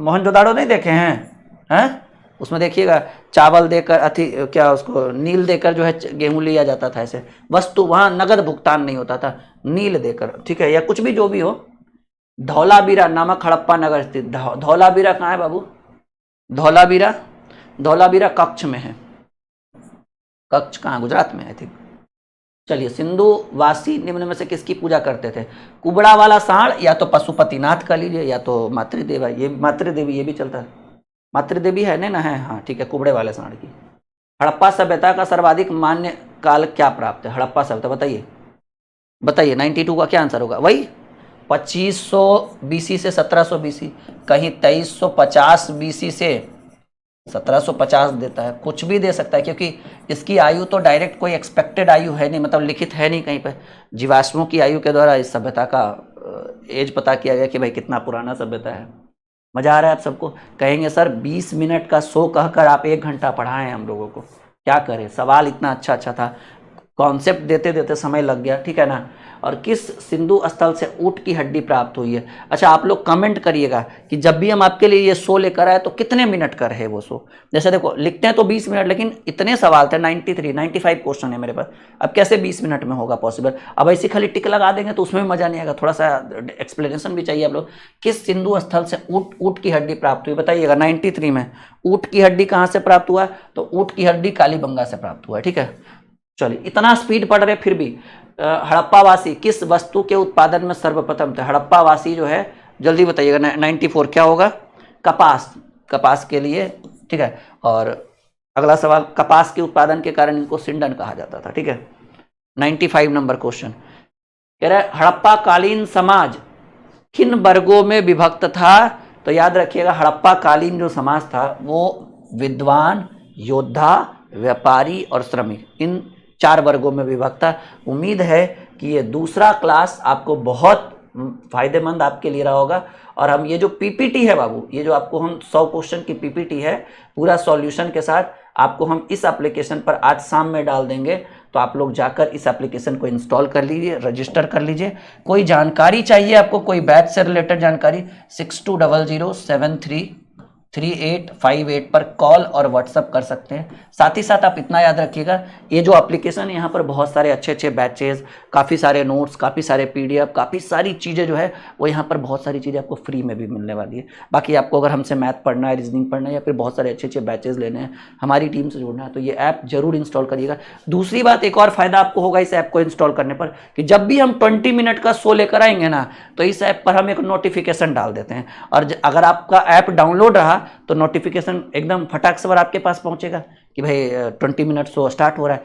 मोहनजोदाड़ो नहीं देखे हैं? उसमें देखिएगा चावल देकर क्या उसको नील देकर जो है गेहूं लिया जाता था। ऐसे वस्तु, वहां नगद भुगतान नहीं होता था, नील देकर। ठीक है, या कुछ भी जो भी हो। धौलावीरा नामक हड़प्पा नगर स्थित, धौलावीरा कहाँ है बाबू? धौलावीरा, धौलावीरा कच्छ में है। कच्छ कहाँ? गुजरात में आई थिंक। चलिए, सिंधुवासी निम्न में से किसकी पूजा करते थे? कुबड़ा वाला सांड, या तो पशुपतिनाथ का लीजिए, या तो मातृदेवा, ये मातृदेवी, ये भी चलता है। मातृदेवी है नहीं ना? है, हाँ ठीक है, कुबड़े वाले सांड की। हड़प्पा सभ्यता का सर्वाधिक मान्य काल क्या प्राप्त है? हड़प्पा सभ्यता बताइए, बताइए। 92 का क्या आंसर होगा? वही 2500 बीसी से 1700 बीसी, कहीं 2350 बीसी से 1750 देता है, कुछ भी दे सकता है, क्योंकि इसकी आयु तो डायरेक्ट कोई एक्सपेक्टेड आयु है नहीं, मतलब लिखित है नहीं कहीं पर। जीवाश्मों की आयु के द्वारा इस सभ्यता का एज पता किया गया कि भाई कितना पुराना सभ्यता है। मजा आ रहा है आप सबको? कहेंगे सर 20 मिनट का शो कहकर आप 1 घंटा पढ़ाएं हम लोगों को, क्या करें? सवाल इतना अच्छा अच्छा था, कॉन्सेप्ट देते देते समय लग गया। ठीक है ना? और किस सिंधु स्थल से ऊंट की हड्डी प्राप्त हुई है? अच्छा, आप लोग कमेंट करिएगा कि जब भी हम आपके लिए ये शो लेकर आए तो कितने मिनट का रहे वो शो। जैसे देखो लिखते हैं तो 20 मिनट, लेकिन इतने सवाल थे, 95 क्वेश्चन है मेरे पास, अब कैसे 20 मिनट में होगा पॉसिबल? अब ऐसे खाली टिक लगा देंगे तो उसमें भी मजा नहीं आएगा, थोड़ा सा एक्सप्लेनेशन भी चाहिए आप लोग। किस सिंधु स्थल से ऊंट की हड्डी प्राप्त हुई बताइएगा? 93 में ऊंट की हड्डी कहाँ से प्राप्त हुआ? तो ऊंट की हड्डी कालीबंगा से प्राप्त हुआ है। ठीक है, चलिए, इतना स्पीड पढ़ रहे फिर भी। हड़प्पावासी किस वस्तु के उत्पादन में सर्वप्रथम थे? हड़प्पावासी जो है, जल्दी बताइएगा। 94 क्या होगा? कपास, कपास के लिए। ठीक है, और अगला सवाल, कपास के उत्पादन के कारण इनको सिंडन कहा जाता था। ठीक है, 95 नंबर क्वेश्चन कह रहा है हड़प्पा कालीन समाज किन वर्गों में विभक्त था? तो याद रखिएगा हड़प्पा कालीन जो समाज था वो विद्वान, योद्धा, व्यापारी और श्रमिक, इन 4 वर्गों में विभक्त था। उम्मीद है कि ये दूसरा क्लास आपको बहुत फायदेमंद आपके लिए रहा होगा। और हम ये जो पीपीटी है बाबू, ये जो आपको हम 100 क्वेश्चन की पीपीटी है पूरा सॉल्यूशन के साथ, आपको हम इस एप्लीकेशन पर आज शाम में डाल देंगे। तो आप लोग जाकर इस एप्लीकेशन को इंस्टॉल कर लीजिए, रजिस्टर कर लीजिए। कोई जानकारी चाहिए आपको, कोई बैच से रिलेटेड जानकारी, 620073 3858 पर कॉल और व्हाट्सअप कर सकते हैं। साथ ही साथ आप इतना याद रखिएगा, ये जो एप्लीकेशन है यहाँ पर बहुत सारे अच्छे अच्छे बैचेस, काफ़ी सारे नोट्स, काफ़ी सारे पीडीएफ, काफ़ी सारी चीज़ें जो है वो यहाँ पर बहुत सारी चीज़ें आपको फ्री में भी मिलने वाली है। बाकी आपको अगर हमसे मैथ पढ़ना है, रीजनिंग पढ़ना है या फिर बहुत सारे अच्छे अच्छे बैचेस लेने हैं, हमारी टीम से जुड़ना है, तो ये ऐप जरूर इंस्टॉल करिएगा। दूसरी बात, एक और फायदा आपको होगा इस ऐप को इंस्टॉल करने पर कि जब भी हम 20 मिनट का शो लेकर आएंगे ना, तो इस ऐप पर हम एक नोटिफिकेशन डाल देते हैं, और अगर आपका ऐप डाउनलोड रहा तो नोटिफिकेशन एकदम फटाक से आपके पास पहुंचेगा कि भाई 20 मिनट शो स्टार्ट हो रहा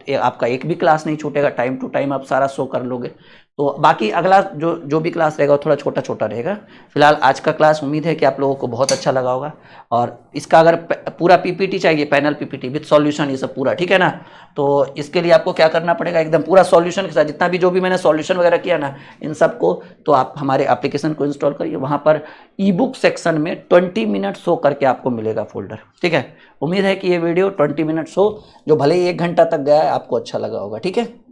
है। आपका एक भी क्लास नहीं छूटेगा, टाइम टू टाइम आप सारा शो कर लोगे। तो बाकी अगला जो भी क्लास रहेगा वो थोड़ा छोटा छोटा रहेगा। फिलहाल आज का क्लास उम्मीद है कि आप लोगों को बहुत अच्छा लगा होगा, और इसका अगर पूरा पीपीटी चाहिए, पैनल पीपीटी विद सॉल्यूशन, ये सब पूरा ठीक है ना, तो इसके लिए आपको क्या करना पड़ेगा, एकदम पूरा सॉल्यूशन के साथ जितना भी जो भी मैंने सॉल्यूशन वगैरह किया ना इन सब को, तो आप हमारे एप्लीकेशन को इंस्टॉल करिए। वहाँ पर ई बुक सेक्शन में 20 मिनट शो करके आपको मिलेगा फोल्डर। ठीक है, उम्मीद है कि ये वीडियो 20 मिनट शो जो भले ही 1 घंटा तक गया है आपको अच्छा लगा होगा। ठीक है।